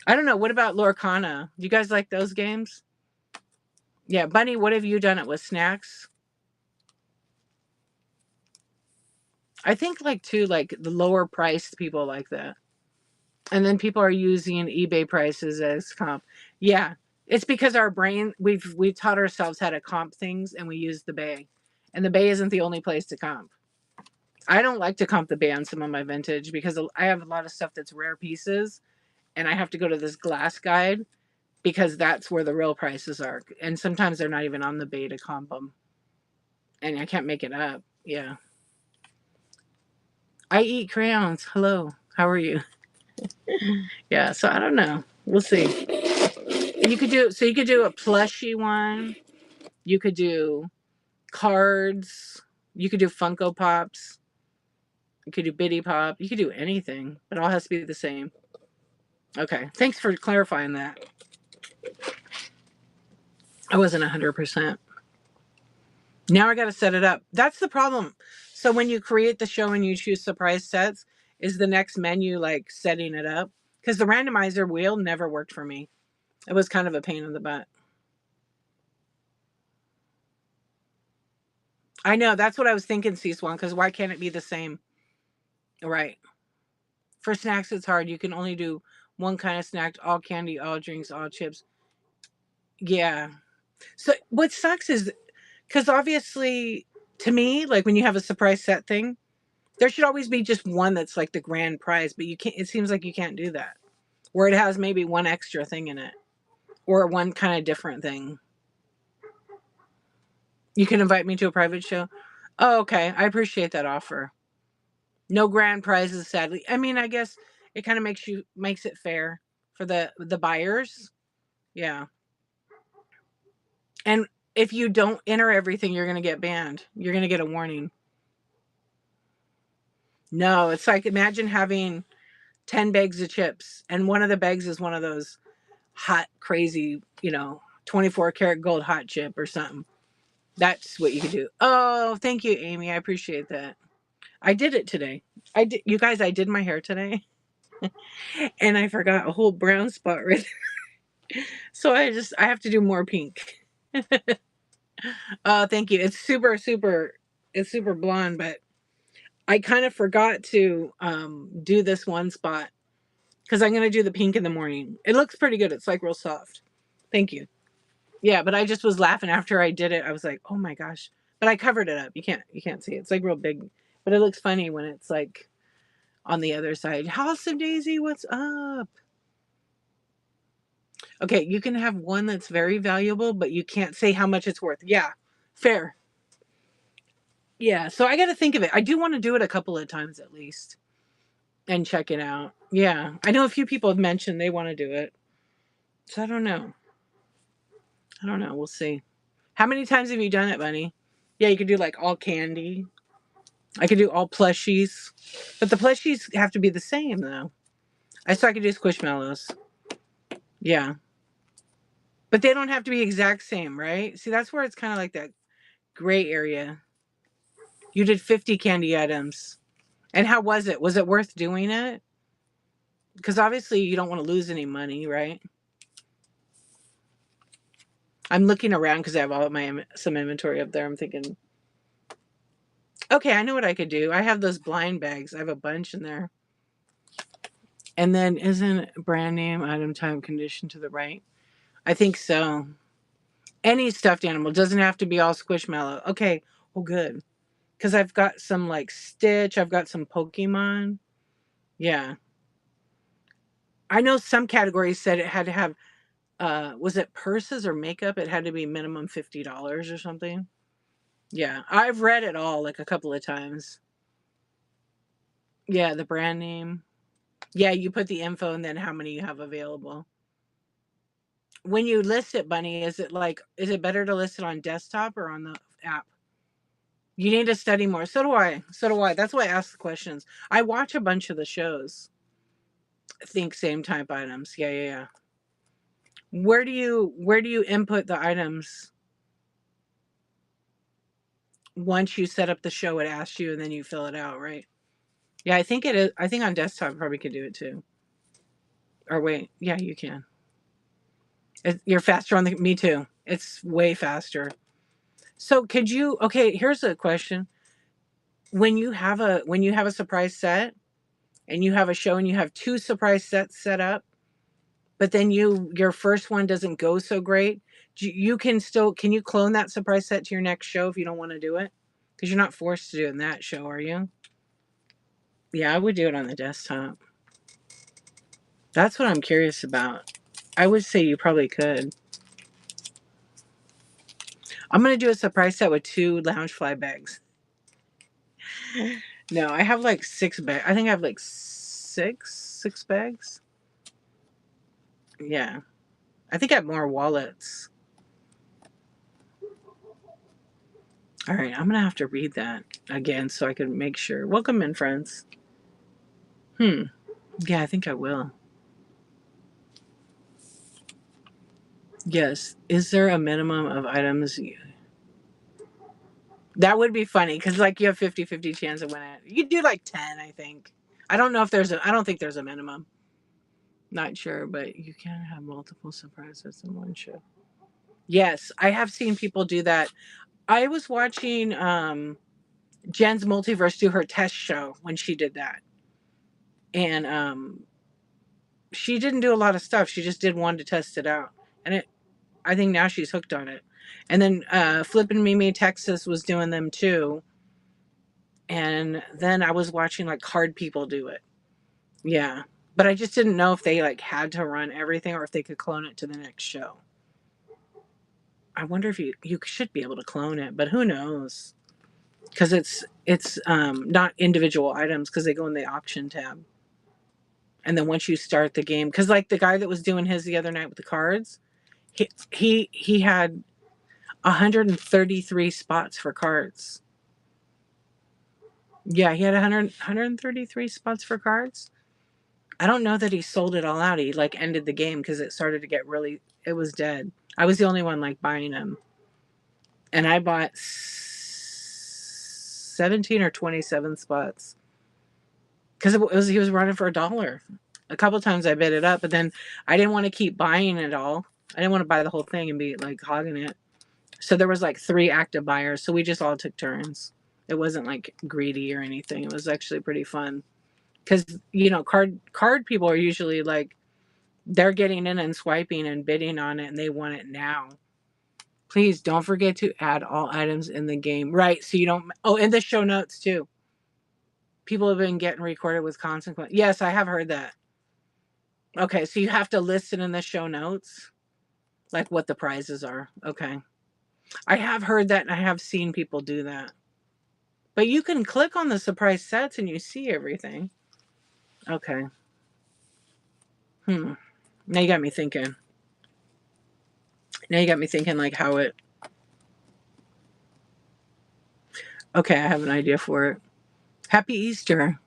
I don't know. What about Lorcana? Do you guys like those games? Yeah, Bunny, what have you done it with snacks? I think like too, like the lower priced people like that. And then people are using eBay prices as comp. Yeah. It's because our brain we've taught ourselves how to comp things and we use the Bay. And the Bay isn't the only place to comp. I don't like to comp the Bay on some of my vintage because I have a lot of stuff that's rare pieces and I have to go to this glass guide because that's where the real prices are. And sometimes they're not even on the Bay to comp them. And I can't make it up. Yeah. I eat crayons. Hello. How are you? Yeah. So I don't know. We'll see. You could do a plushy one. You could do cards. You could do Funko Pops. You could do Bitty Pop. You could do anything, but it all has to be the same. Okay. Thanks for clarifying that. I wasn't 100%. Now I got to set it up. That's the problem. So when you create the show and you choose surprise sets, is the next menu like setting it up? Because the randomizer wheel never worked for me. It was kind of a pain in the butt. I know. That's what I was thinking, C-Swan, because why can't it be the same? Right. For snacks, it's hard. You can only do one kind of snack, all candy, all drinks, all chips. Yeah. So what sucks is because obviously, to me, like when you have a surprise set thing, there should always be just one that's like the grand prize, but you can't. It seems like you can't do that, where it has maybe one extra thing in it or one kind of different thing. You can invite me to a private show. Oh, okay. I appreciate that offer. No grand prizes, sadly. I mean, I guess it kind of makes it fair for the buyers. Yeah. And if you don't enter everything, you're going to get banned. You're going to get a warning. No, it's like imagine having 10 bags of chips and one of the bags is one of those hot, crazy, 24 karat gold hot chip or something. That's what you could do. Oh, thank you, Amy. I appreciate that. I did it today. You guys, I did my hair today and I forgot a whole brown spot right there. So I have to do more pink. Oh, thank you. It's super blonde, but I kind of forgot to do this one spot because I'm going to do the pink in the morning. It looks pretty good. It's like real soft. Thank you. Yeah, but I just was laughing after I did it. I was like, "Oh my gosh." But I covered it up. You can't see it. It's like real big. But it looks funny when it's like on the other side. Awesome Daisy, what's up? Okay, you can have one that's very valuable, but you can't say how much it's worth. Yeah. Fair. Yeah, so I got to think of it. I do want to do it a couple of times at least and check it out. Yeah, I know a few people have mentioned they want to do it. So I don't know. I don't know. We'll see. How many times have you done it, Bunny? Yeah, you could do like all candy. I could do all plushies. But the plushies have to be the same though. I still I could do squishmallows. Yeah. But they don't have to be exact same, right? See, that's where it's kind of like that gray area. You did 50 candy items. And how was it? Was it worth doing it? Because obviously you don't want to lose any money, right? I'm looking around because I have all of my some inventory up there. I'm thinking, okay, I know what I could do. I have those blind bags. I have a bunch in there. And then isn't brand name, item, time, condition to the right? I think so. Any stuffed animal doesn't have to be all squishmallow. Okay, well, good. Because I've got some like Stitch. I've got some Pokemon. Yeah. I know some categories said it had to have, was it purses or makeup? It had to be minimum $50 or something. Yeah. I've read it all like a couple of times. Yeah, the brand name. Yeah, you put the info and then how many you have available. When you list it, Bunny, is it better to list it on desktop or on the app? You need to study more. So do I. So do I. That's why I ask the questions. I watch a bunch of the shows. Think same type items. Yeah, yeah, yeah. Where do you input the items once you set up the show? It asks you and then you fill it out, right? Yeah, I think it is. I think on desktop probably could do it too. Or wait, yeah, you can. You're faster on the. Me too. It's way faster. So could you? Okay, here's a question. When you have a surprise set and you have a show and you have two surprise sets set up, but then your first one doesn't go so great, you can you clone that surprise set to your next show if you don't want to do it? Because you're not forced to do it in that show, are you? Yeah, I would do it on the desktop. That's what I'm curious about. I would say you probably could. I'm gonna do a surprise set with 2 Loungefly bags. No, I have like 6 bags. I think I have like six bags. Yeah, I think I have more wallets. All right, I'm gonna have to read that again so I can make sure. Welcome in, friends. Hmm. Yeah, I think I will. Yes. Is there a minimum of items? That would be funny because like you have 50-50 chance of winning it. You do like 10, I think. I don't know if I don't think there's a minimum. Not sure, but you can have multiple surprises in one show. Yes, I have seen people do that. I was watching Jen's Multiverse do her test show when she did that. And she didn't do a lot of stuff. She just did one to test it out. And I think now she's hooked on it. And then Flippin' Mimi Texas was doing them too. And then I was watching like card people do it. Yeah. But I just didn't know if they like had to run everything or if they could clone it to the next show. I wonder if you should be able to clone it, but who knows? Because it's not individual items because they go in the auction tab. And then once you start the game, because like the guy that was doing his the other night with the cards, he had 133 spots for cards. Yeah, he had 133 spots for cards. I don't know that he sold it all out. He like ended the game because it started to get it was dead. I was the only one like buying them. And I bought 17 or 27 spots because he was running for $1. A couple times I bid it up, but then I didn't want to keep buying it all. I didn't want to buy the whole thing and be like hogging it. So there was like 3 active buyers. So we just all took turns. It wasn't like greedy or anything. It was actually pretty fun because card people are usually like they're getting in and swiping and bidding on it and they want it now. Please don't forget to add all items in the game. Right. So you don't. Oh, and the show notes too. People have been getting recorded with consequence. Yes, I have heard that. Okay. So you have to list it in the show notes, like what the prizes are. Okay. I have heard that and I have seen people do that. But you can click on the surprise sets and you see everything. Okay. Hmm. Now you got me thinking. Now you got me thinking like how it. Okay, I have an idea for it. Happy Easter.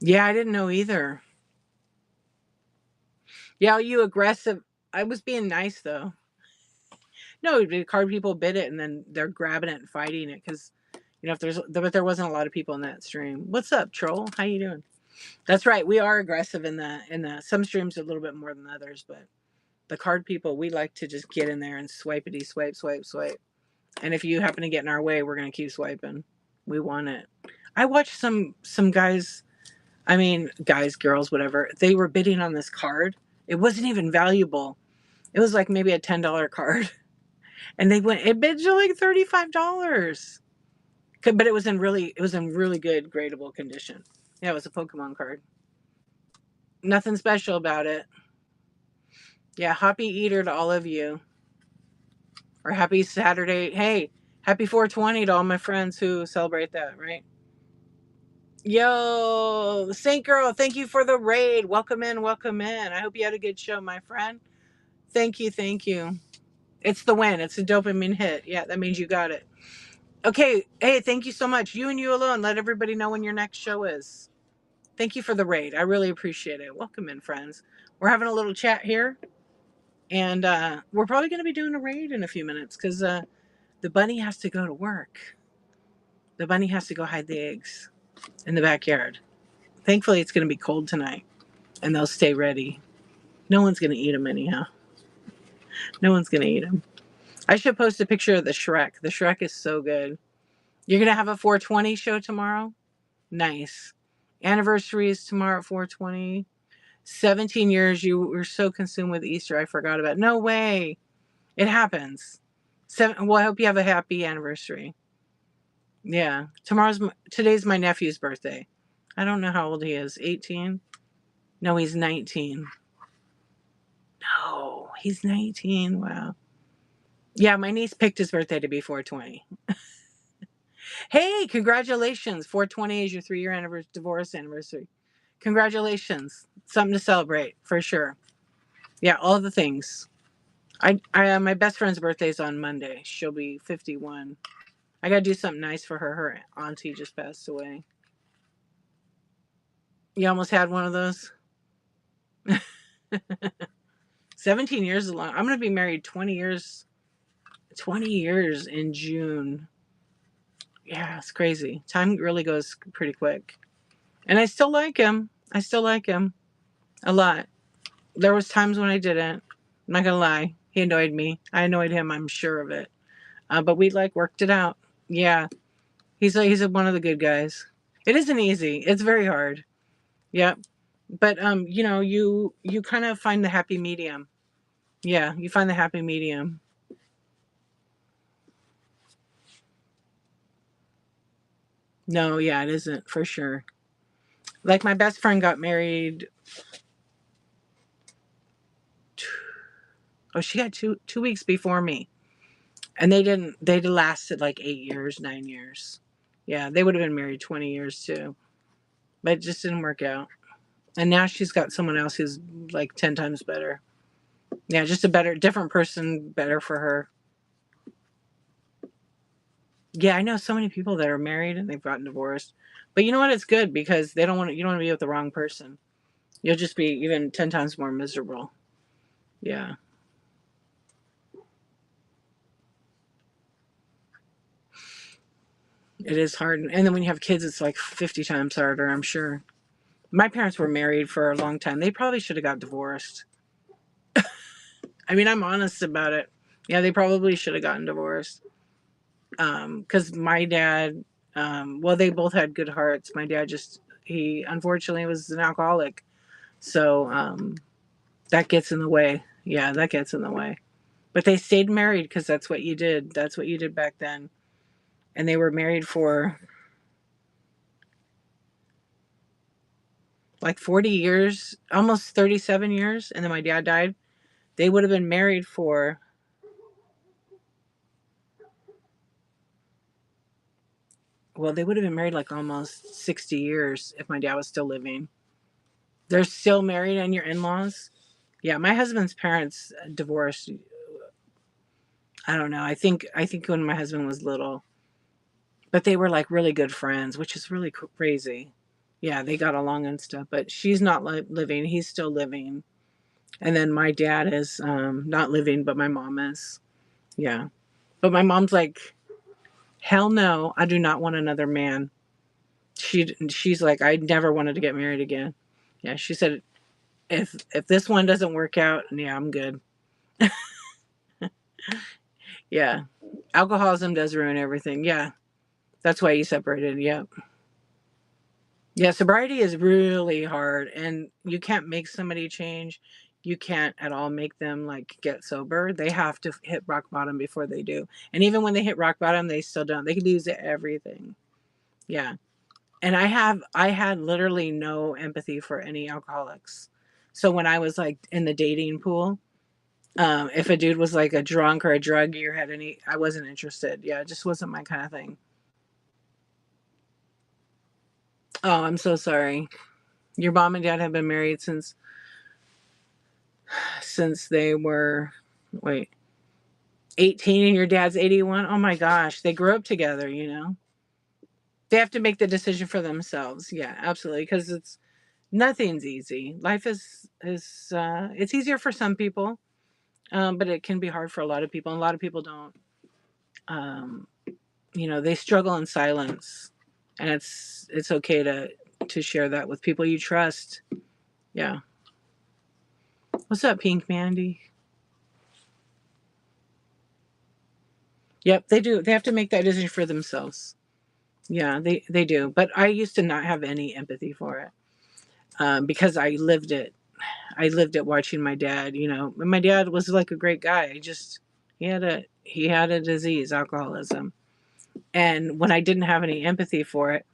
Yeah, I didn't know either. Yeah, you aggressive. I was being nice though. No, the card people bid it and then they're grabbing it and fighting it because if but there wasn't a lot of people in that stream. What's up, troll? How you doing? That's right. We are aggressive in the some streams a little bit more than others, but the card people we like to just get in there and swipey swipe swipe swipe. And if you happen to get in our way, we're gonna keep swiping. We want it. I watched some guys. I mean, guys, girls, whatever. They were bidding on this card. It wasn't even valuable. It was like maybe a $10 card. And they went, it bid to like $35. But it was in really good gradable condition. Yeah, it was a Pokemon card. Nothing special about it. Yeah, happy Eater to all of you. Or happy Saturday. Hey, happy 420 to all my friends who celebrate that, right? Yo, Saint Girl, thank you for the raid. Welcome in, welcome in. I hope you had a good show, my friend. Thank you, thank you. It's the win. It's a dopamine hit. Yeah, that means you got it. Okay, hey, thank you so much. You and you alone. Let everybody know when your next show is. Thank you for the raid. I really appreciate it. Welcome in, friends. We're having a little chat here, and we're probably going to be doing a raid in a few minutes because the bunny has to go to work. The bunny has to go hide the eggs in the backyard. Thankfully, it's going to be cold tonight, and they'll stay ready. No one's going to eat them anyhow. No one's going to eat them. I should post a picture of the Shrek. The Shrek is so good. You're going to have a 420 show tomorrow? Nice. Anniversary is tomorrow at 420. 17 years. You were so consumed with Easter, I forgot about it. No way. It happens. Well, I hope you have a happy anniversary. Yeah. Today's my nephew's birthday. I don't know how old he is. 18? No, he's 19. No, he's 19. Wow. Yeah, my niece picked his birthday to be 420. Hey, congratulations. 420 is your 3-year divorce anniversary. Congratulations. Something to celebrate for sure. Yeah, all the things. I my best friend's birthday is on Monday. She'll be 51. I gotta do something nice for her. Her auntie just passed away. You almost had one of those? 17 years is long. I'm gonna be married 20 years. 20 years in June. Yeah, it's crazy. Time really goes pretty quick. And I still like him. I still like him a lot. There was times when I didn't. I'm not gonna lie. He annoyed me. I annoyed him. I'm sure of it. But we worked it out. Yeah, he's one of the good guys. It isn't easy. It's very hard. Yep. But you kind of find the happy medium. Yeah, you find the happy medium. No, yeah, it isn't for sure. Like my best friend got married. Oh, she got 2 weeks before me, and they didn't. They lasted like 8 years, 9 years. Yeah, they would have been married 20 years too, but it just didn't work out. And now she's got someone else who's like 10 times better. Yeah, just different person, better for her. Yeah, I know so many people that are married and they've gotten divorced. But you know what? It's good because they don't want to, you don't want to be with the wrong person. You'll just be even 10 times more miserable. Yeah. It is hard. And then when you have kids, it's like 50 times harder, I'm sure. My parents were married for a long time. They probably should have got divorced. I mean, I'm honest about it. Yeah, they probably should have gotten divorced. Because my dad, well, they both had good hearts. My dad he unfortunately was an alcoholic. So that gets in the way. Yeah, that gets in the way. But they stayed married because that's what you did. That's what you did back then. And they were married for like 40 years, almost 37 years. And then my dad died. They would have been married for well, they would have been married like almost 60 years if my dad was still living. They're still married and your in-laws? Yeah, my husband's parents divorced. I don't know. I think when my husband was little, but they were like really good friends, which is really crazy. Yeah, they got along and stuff, but she's not living. He's still living. And then my dad is not living, but my mom is. Yeah. But my mom's like, hell no, I do not want another man. She's like, I never wanted to get married again. Yeah, she said, if this one doesn't work out, yeah, I'm good. Yeah. Alcoholism does ruin everything. Yeah. That's why you separated. Yeah. Yeah, sobriety is really hard and you can't make somebody change. You can't at all make them like get sober. They have to hit rock bottom before they do. And even when they hit rock bottom, they still don't. They could lose everything. Yeah. And I had literally no empathy for any alcoholics. So when I was like in the dating pool, if a dude was like a drunk or a druggie or had any, I wasn't interested. Yeah, it just wasn't my kind of thing. Oh, I'm so sorry. Your mom and dad have been married since they were, wait, 18 and your dad's 81. Oh my gosh, they grew up together, you know. They have to make the decision for themselves. Yeah, absolutely, because it's nothing's easy. Life is it's easier for some people, but it can be hard for a lot of people. And a lot of people don't, um, they struggle in silence, and it's okay to share that with people you trust. Yeah. What's up, Pink Mandy? Yep, they do. They have to make that decision for themselves. Yeah, they do. But I used to not have any empathy for it because I lived it. I lived it watching my dad. And my dad was like a great guy. He had a disease, alcoholism, and when I didn't have any empathy for it,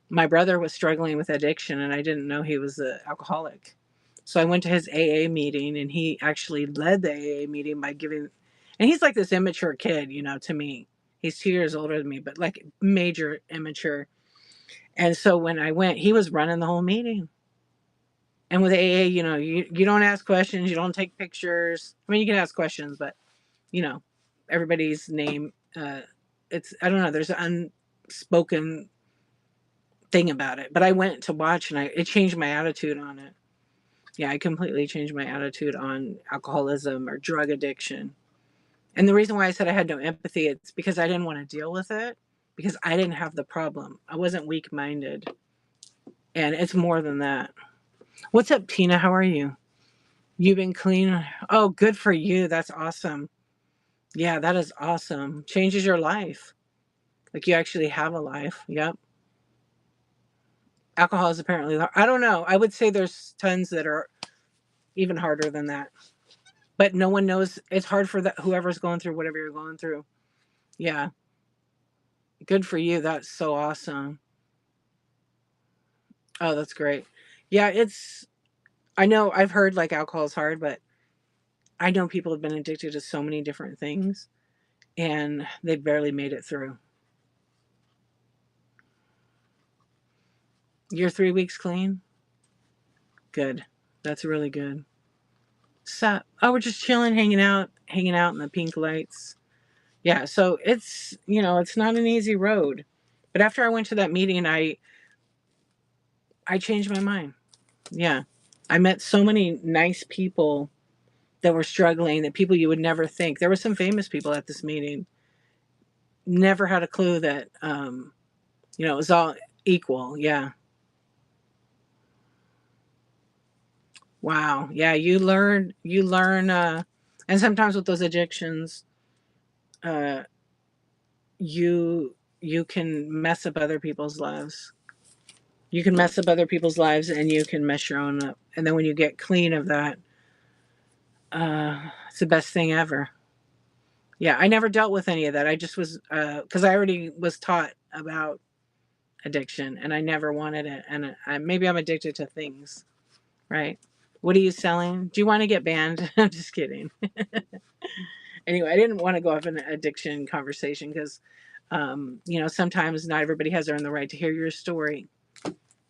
my brother was struggling with addiction, and I didn't know he was an alcoholic. So I went to his AA meeting, and he actually led the AA meeting by giving. And he's like this immature kid, to me. He's 2 years older than me, but like major immature. And so when I went, he was running the whole meeting. And with AA, you don't ask questions, you don't take pictures. I mean, you can ask questions, but you know, everybody's name. It's I don't know. There's an unspoken thing about it. But I went to watch, and it changed my attitude on it. Yeah, I completely changed my attitude on alcoholism or drug addiction. And the reason why I said I had no empathy, it's because I didn't want to deal with it because I didn't have the problem. I wasn't weak minded. And it's more than that. What's up, Tina? How are you? You've been clean? Oh, good for you. That's awesome. Yeah, that is awesome. Changes your life. Like you actually have a life. Yep. Alcohol is apparently, I don't know. I would say there's tons that are even harder than that. But no one knows. It's hard for whoever's going through whatever you're going through. Yeah. Good for you. That's so awesome. Oh, that's great. Yeah, I know I've heard like alcohol is hard, but I know people have been addicted to so many different things and they barely made it through. You're 3 weeks clean? Good. That's really good. So, oh, we're just chilling, hanging out in the pink lights. Yeah, so it's not an easy road. But after I went to that meeting, I changed my mind. Yeah. I met so many nice people that were struggling, that people you would never think. There were some famous people at this meeting. Never had a clue that it was all equal. Yeah. Wow. Yeah, you learn and sometimes with those addictions, uh you can mess up other people's lives. You can mess up other people's lives and you can mess your own up. And then when you get clean of that, it's the best thing ever. Yeah, I never dealt with any of that. I just was because I already was taught about addiction and I never wanted it. And maybe I'm addicted to things, right? What are you selling? Do you want to get banned? I'm just kidding. Anyway, I didn't want to go off an addiction conversation because Sometimes not everybody has earned the right to hear your story,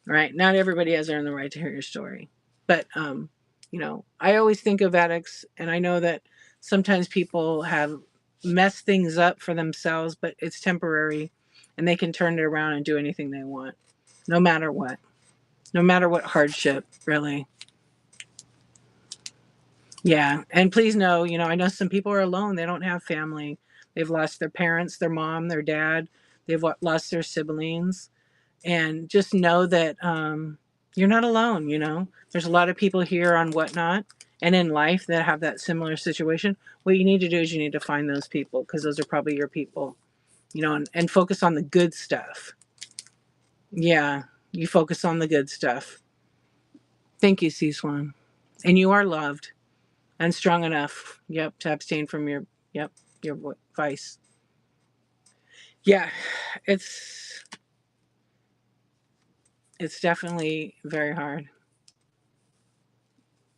right? Not everybody has earned the right to hear your story. But, I always think of addicts, and I know that sometimes people have messed things up for themselves, but it's temporary and they can turn it around and do anything they want, no matter what, no matter what hardship, really. Yeah. And please know, I know some people are alone. They don't have family. They've lost their parents, their mom, their dad. They've lost their siblings. And just know that you're not alone. There's a lot of people here on Whatnot and in life that have that similar situation. What you need to do is you need to find those people, because those are probably your people, and focus on the good stuff. Yeah, you focus on the good stuff. Thank you, C Swan. And you are loved and strong enough, yep, to abstain from your vice. Yeah, it's it's definitely very hard.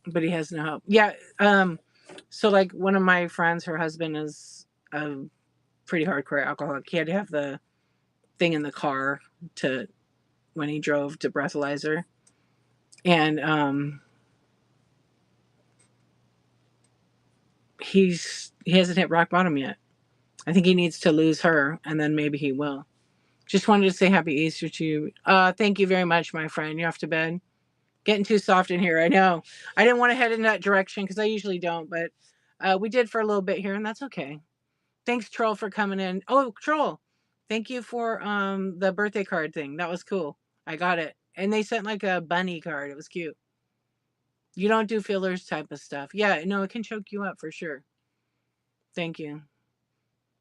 But he has no help. Yeah. So like one of my friends, her husband is a pretty hardcore alcoholic. He had to have the thing in the car to when he drove to breathalyzer, and he hasn't hit rock bottom yet. I think he needs to lose her, and then maybe he will. Just wanted to say happy Easter to you. Thank you very much, my friend. You off to bed? Getting too soft in here. I know. I didn't want to head in that direction because I usually don't, but we did for a little bit here, and that's okay. Thanks, Troll, for coming in. Oh, Troll, thank you for the birthday card thing. That was cool. I got it. And they sent like a bunny card. It was cute. You don't do fillers type of stuff. Yeah, no, it can choke you up for sure. Thank you.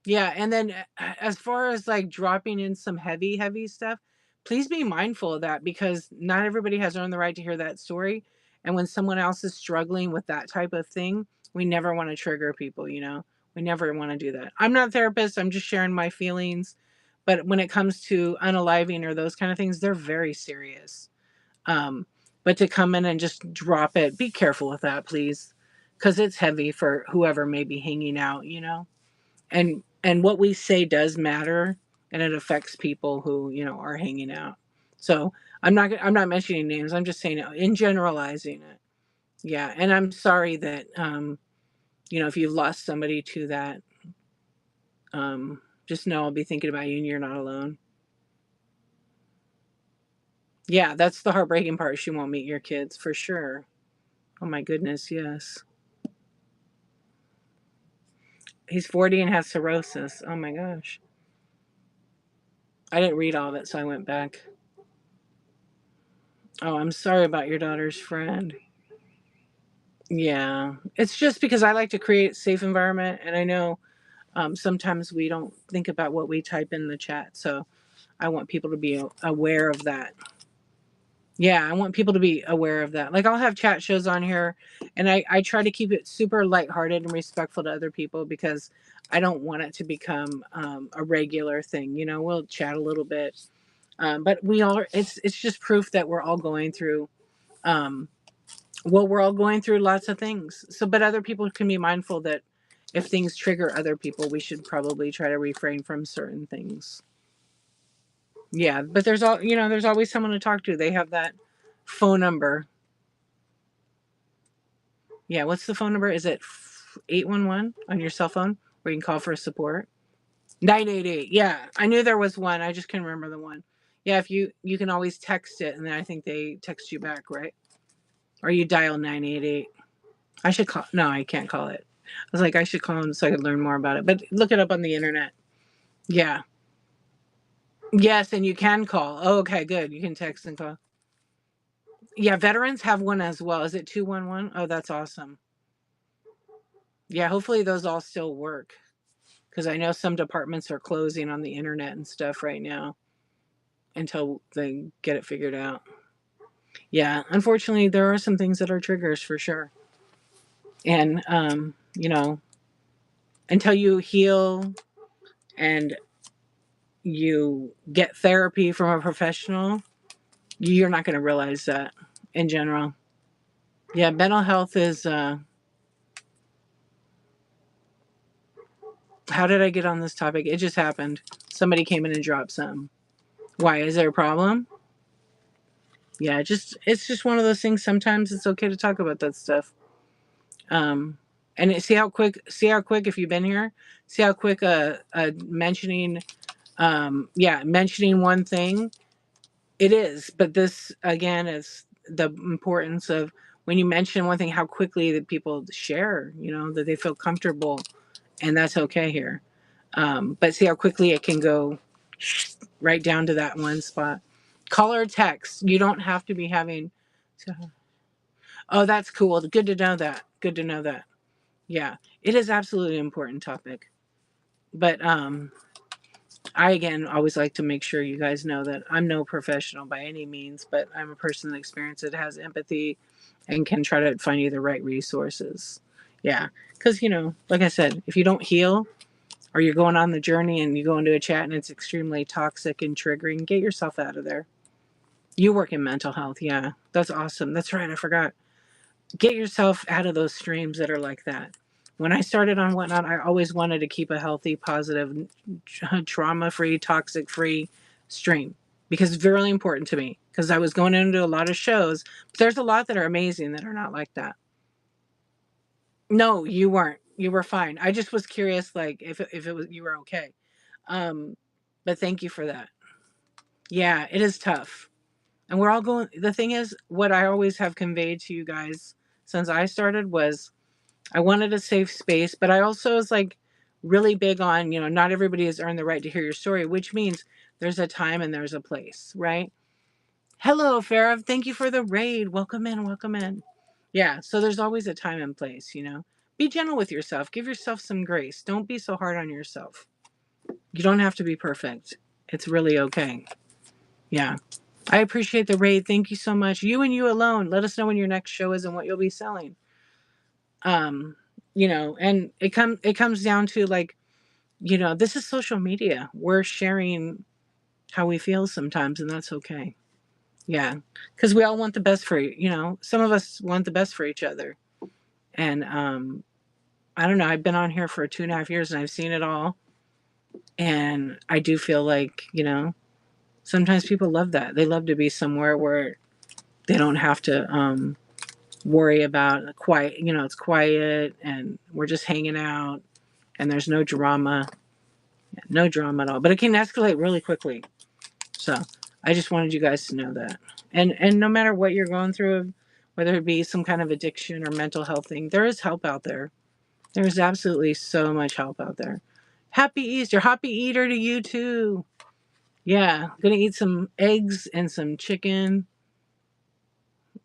Yeah, and then as far as like dropping in some heavy, heavy stuff, please be mindful of that, because not everybody has earned the right to hear that story. And when someone else is struggling with that type of thing, we never want to trigger people. We never want to do that. I'm not a therapist, I'm just sharing my feelings. But when it comes to unaliving or those kind of things, they're very serious. Um, but to come in and just drop it, be careful with that, please, because it's heavy for whoever may be hanging out. And what we say does matter, and it affects people who are hanging out. So I'm not mentioning names, I'm just saying it in generalizing it. Yeah, and I'm sorry that if you've lost somebody to that, just know I'll be thinking about you, and you're not alone. Yeah, that's the heartbreaking part. She won't meet your kids for sure. Oh my goodness, yes. He's 40 and has cirrhosis. Oh my gosh. I didn't read all of it, so I went back. Oh, I'm sorry about your daughter's friend. Yeah, it's just because I like to create a safe environment, and I know sometimes we don't think about what we type in the chat, so I want people to be aware of that. Yeah, I want people to be aware of that. Like, I'll have chat shows on here, and I try to keep it super lighthearted and respectful to other people, because I don't want it to become a regular thing. We'll chat a little bit, but it's just proof that we're all going through. We're all going through lots of things. So, but other people can be mindful that if things trigger other people, we should probably try to refrain from certain things. Yeah, but there's always someone to talk to. They have that phone number. Yeah, what's the phone number? Is it 811 on your cell phone where you can call for support? 988. Yeah, I knew there was one. I just couldn't remember the one. Yeah, if you can always text it, and then I think they text you back, right? Or you dial 988. I should call. No, I can't call it. I was like, I should call him so I could learn more about it. But look it up on the internet. Yeah. Yes, and you can call. Oh, okay, good. You can text and call. Yeah, veterans have one as well. Is it 211? Oh, that's awesome. Yeah, hopefully those all still work, because I know some departments are closing on the internet and stuff right now until they get it figured out. Yeah, unfortunately, there are some things that are triggers for sure. And, until you heal and you get therapy from a professional, you're not going to realize that in general. Yeah, mental health is How did I get on this topic? It just happened. Somebody came in and dropped something. Why? Is there a problem? Yeah, it's just one of those things. Sometimes it's okay to talk about that stuff. Um, see how quick if you've been here, see how quick mentioning mentioning one thing it is. But this again is the importance of when you mention one thing, how quickly that people share. You know that they feel comfortable, and that's okay here. But see how quickly it can go right down to that one spot. Call or text. You don't have to be having. Oh, that's cool. Good to know that. Good to know that. Yeah, it is absolutely an important topic. But I again always like to make sure you guys know that I'm no professional by any means, but I'm a person that experiences it, has empathy, and can try to find you the right resources. Yeah, because like I said, if you don't heal, or you're going on the journey and you go into a chat and it's extremely toxic and triggering, get yourself out of there. You work in mental health, yeah, that's awesome. That's right, I forgot. Get yourself out of those streams that are like that. When I started on Whatnot, I always wanted to keep a healthy, positive, trauma free, toxic free stream because it's really important to me. Because I was going into a lot of shows, but there's a lot that are amazing that are not like that. No, you weren't. You were fine. I just was curious, like if it was you were okay. Um, but thank you for that. Yeah, it is tough. And we're all going, the thing is, what I always have conveyed to you guys since I started was I wanted a safe space, but I also was like really big on, not everybody has earned the right to hear your story, which means there's a time and there's a place, right? Hello, Farah. Thank you for the raid. Welcome in, welcome in. Yeah, so there's always a time and place. Be gentle with yourself. Give yourself some grace. Don't be so hard on yourself. You don't have to be perfect. It's really okay. Yeah. I appreciate the raid. Thank you so much. You and you alone. Let us know when your next show is and what you'll be selling. Um, and it comes down to like, this is social media. We're sharing how we feel sometimes, and that's okay. Yeah. Because we all want the best for some of us want the best for each other. And I don't know, I've been on here for 2.5 years and I've seen it all. And I do feel like, sometimes people love that. They love to be somewhere where they don't have to worry about quiet, it's quiet and we're just hanging out and there's no drama. No drama at all. But it can escalate really quickly. So I just wanted you guys to know that. And no matter what you're going through, whether it be some kind of addiction or mental health thing, there is help out there. There's absolutely so much help out there. Happy Easter. Happy Eater to you too. Yeah. Gonna eat some eggs and some chicken.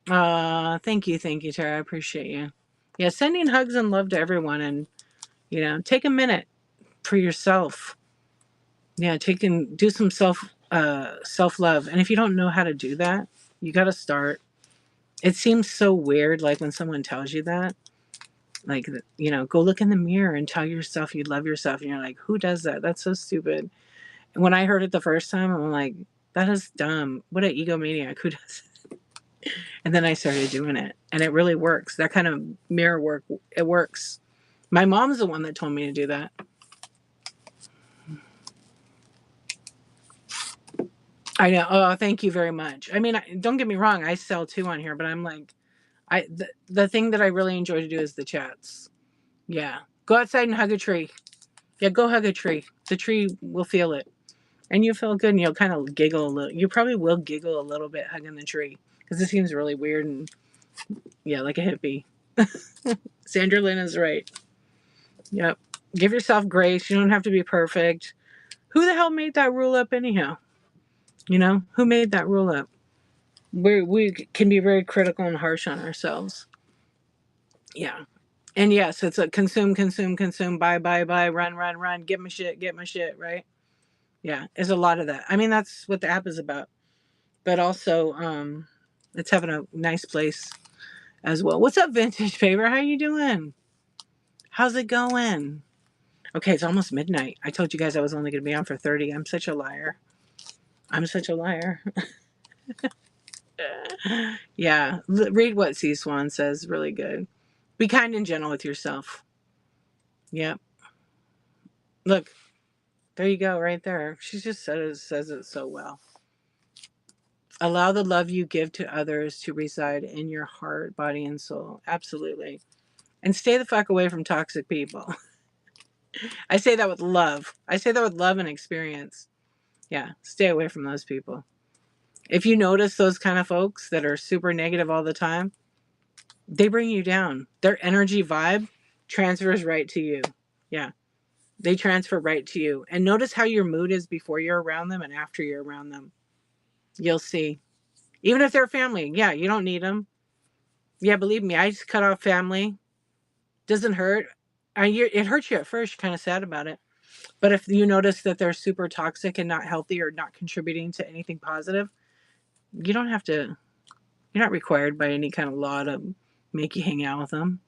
Thank you, Tara. I appreciate you. Yeah, sending hugs and love to everyone and take a minute for yourself. Yeah, do some self love. And if you don't know how to do that, you got to start. It seems so weird like when someone tells you that. Like, go look in the mirror and tell yourself you love yourself and you're like, "Who does that? That's so stupid." And when I heard it the first time, I'm like, "That is dumb. What an egomaniac who does it?" And then I started doing it, and it really works. That kind of mirror work, it works. My mom's the one that told me to do that. I know. Oh, thank you very much. I mean, don't get me wrong. I sell too on here, but I'm like, the thing that I really enjoy to do is the chats. Yeah, go outside and hug a tree. Yeah, go hug a tree. The tree will feel it, and you feel good, and you'll kind of giggle a little. You probably will giggle a little bit hugging the tree because it seems really weird and yeah, like a hippie. Sandra Lynn is right. Yep. Give yourself grace. You don't have to be perfect. Who the hell made that rule up anyhow? Who made that rule up? We can be very critical and harsh on ourselves. Yeah. And yes, it's a consume, consume, consume, buy, buy, buy, run, run, run, get my shit, right? Yeah, there's a lot of that. I mean, that's what the app is about. But also, it's having a nice place as well. What's up, Vintage Favor? How you doing? How's it going? Okay, it's almost midnight. I told you guys I was only going to be on for 30. I'm such a liar. I'm such a liar. Yeah, read what C Swan says. Really good. Be kind and gentle with yourself. Yep. Look, there you go, right there. She just says it so well. Allow the love you give to others to reside in your heart, body, and soul. Absolutely. And stay the fuck away from toxic people. I say that with love. I say that with love and experience. Yeah, stay away from those people. If you notice those kind of folks that are super negative all the time, they bring you down. Their energy vibe transfers right to you. Yeah, they transfer right to you. And notice how your mood is before you're around them and after you're around them. You'll see. Even if they're family, yeah, you don't need them. Yeah, believe me, I just cut off family. Doesn't hurt. It hurts you at first. You're kind of sad about it. But if you notice that they're super toxic and not healthy or not contributing to anything positive, you don't have to, you're not required by any kind of law to make you hang out with them.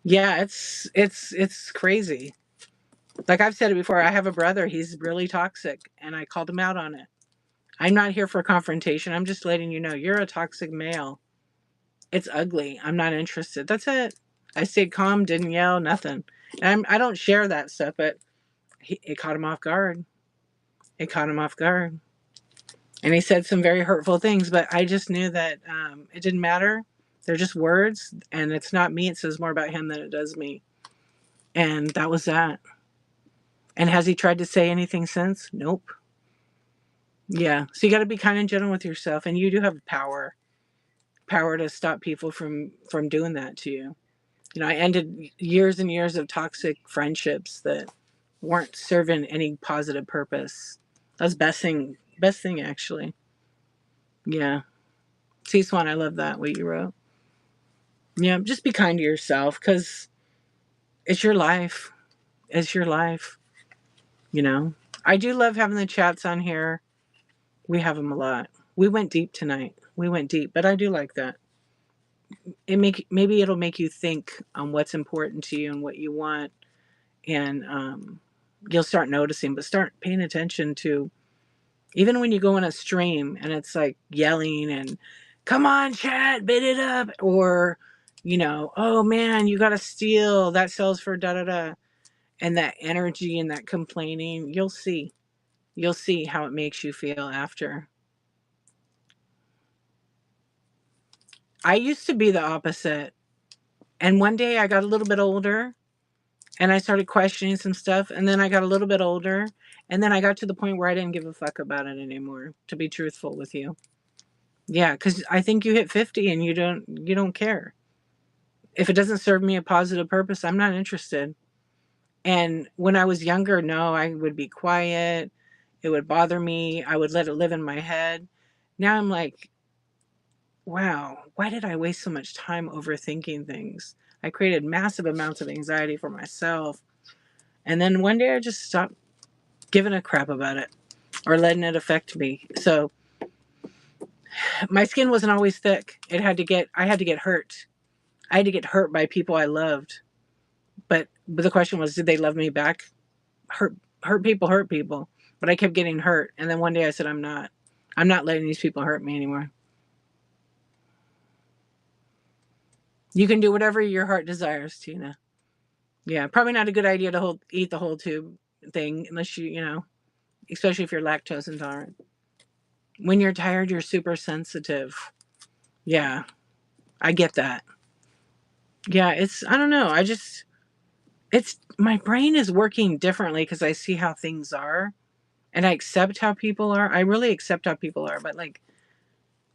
Yeah, it's crazy. Like I've said it before, I have a brother, he's really toxic and I called him out on it. I'm not here for confrontation. I'm just letting you know you're a toxic male. It's ugly. I'm not interested. That's it. I stayed calm, didn't yell, nothing. And I don't share that stuff, but it caught him off guard. It caught him off guard. And he said some very hurtful things, but I just knew that it didn't matter. They're just words, and it's not me. It says more about him than it does me. And that was that. And has he tried to say anything since? Nope. Yeah. So you got to be kind and gentle with yourself, and you do have power to stop people from doing that to you. You know, I ended years and years of toxic friendships that weren't serving any positive purpose. That's best thing actually. Yeah. See, Swan, I love that what you wrote. Yeah, just be kind to yourself because it's your life. It's your life. You know, I do love having the chats on here. We have them a lot. We went deep tonight. We went deep, but I do like that. Maybe it'll make you think on what's important to you and what you want, and you'll start noticing. But start paying attention to even when you go on a stream and it's like yelling and come on chat, bid it up, or oh man, you got to steal that sells for da da da, and that energy and that complaining, you'll see how it makes you feel after. I used to be the opposite, and one day I got a little bit older and I started questioning some stuff, and then I got a little bit older, and then I got to the point where I didn't give a fuck about it anymore, to be truthful with you. Yeah, because I think you hit 50 and you don't care. If it doesn't serve me a positive purpose, I'm not interested. And when I was younger, no, I would be quiet. It would bother me. I would let it live in my head. Now I'm like, wow, why did I waste so much time overthinking things? I created massive amounts of anxiety for myself. And then one day I just stopped giving a crap about it or letting it affect me. So my skin wasn't always thick. I had to get hurt. I had to get hurt by people I loved. But the question was, did they love me back? Hurt people hurt people. But I kept getting hurt. And then one day I said, I'm not letting these people hurt me anymore. You can do whatever your heart desires, Tina. Yeah, probably not a good idea to eat the whole tube thing unless especially if you're lactose intolerant. When you're tired, you're super sensitive. Yeah, I get that. Yeah, I don't know. It's my brain is working differently because I see how things are and I accept how people are. I really accept how people are. But like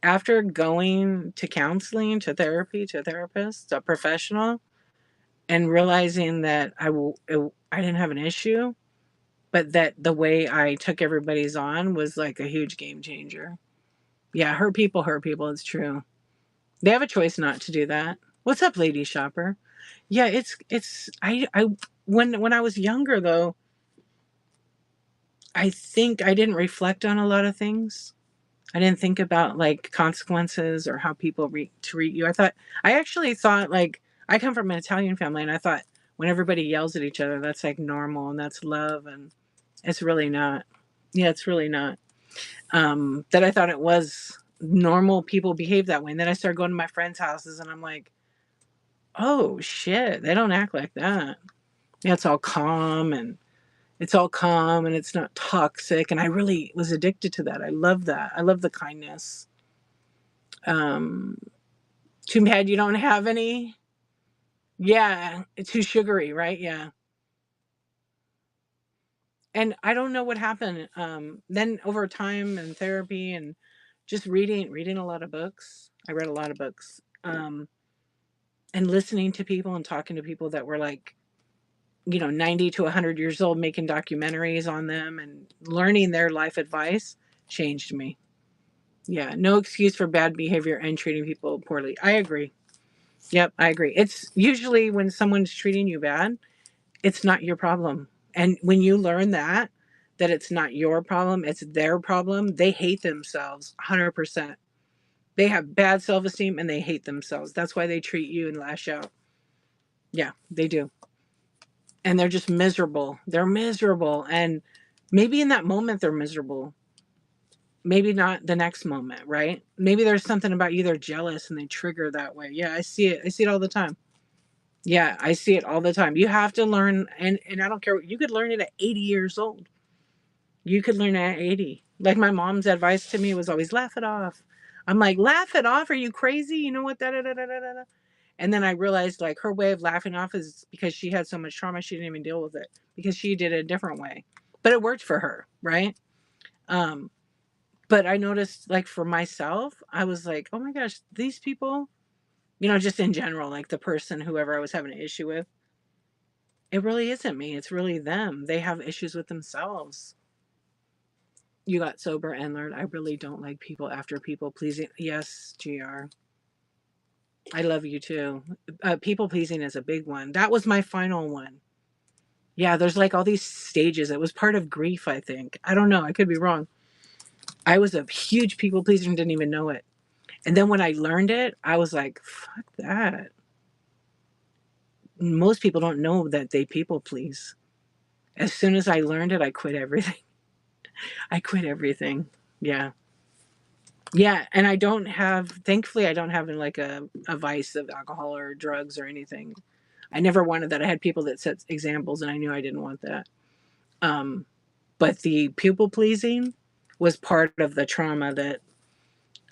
after going to counseling, to therapy, to a therapist, a professional, and realizing that I didn't have an issue, but that the way I took everybody's on was like a huge game changer. Yeah, hurt people hurt people. It's true. They have a choice not to do that. What's up, lady shopper? Yeah, it's I when I was younger though, I think I didn't reflect on a lot of things. I didn't think about like consequences or how people treat you. I actually thought like I come from an Italian family and I thought when everybody yells at each other that's like normal and that's love, and it's really not. Yeah, it's really not. That I thought it was normal, people behave that way. And then I started going to my friends' houses and I'm like, oh shit, they don't act like that. Yeah, it's all calm and it's not toxic. And I really was addicted to that. I love that. I love the kindness. Um, Too bad you don't have any. Yeah, it's too sugary, right? Yeah. And I don't know what happened. Then over time and therapy and just reading a lot of books. I read a lot of books. And listening to people and talking to people that were like, 90 to 100 years old, making documentaries on them and learning their life advice changed me. Yeah, no excuse for bad behavior and treating people poorly. I agree. Yep, I agree. It's usually when someone's treating you bad, it's not your problem. And when you learn that it's not your problem, it's their problem, they hate themselves 100%. They have bad self-esteem and they hate themselves. That's why they treat you and lash out. Yeah, they do. And they're just miserable. They're miserable. And maybe in that moment they're miserable. Maybe not the next moment, right? Maybe there's something about you they're jealous and they trigger that way. Yeah, I see it. I see it all the time. Yeah, I see it all the time. You have to learn, and I don't care. You could learn it at 80 years old. You could learn it at 80. Like my mom's advice to me was always laugh it off. I'm like, laugh it off? Are you crazy? You know what? Da, da, da, da, da, da. And then I realized like her way of laughing off is because she had so much trauma, she didn't even deal with it because she did it a different way. But it worked for her, right? Um, but I noticed like for myself, I was like, oh my gosh, these people, just in general, like the person, whoever I was having an issue with, it really isn't me. It's really them. They have issues with themselves. You got sober and learned. I really don't like people after people pleasing. Yes, GR. I love you too. People pleasing is a big one. That was my final one. Yeah, there's like all these stages. It was part of grief, I think. I don't know. I could be wrong. I was a huge people pleaser and didn't even know it. And then when I learned it, I was like, fuck that. Most people don't know that they people please. As soon as I learned it, I quit everything. I quit everything. Yeah. Yeah. And I don't have, thankfully, I don't have like a vice of alcohol or drugs or anything. I never wanted that. I had people that set examples and I knew I didn't want that. Um, but the people pleasing was part of the trauma that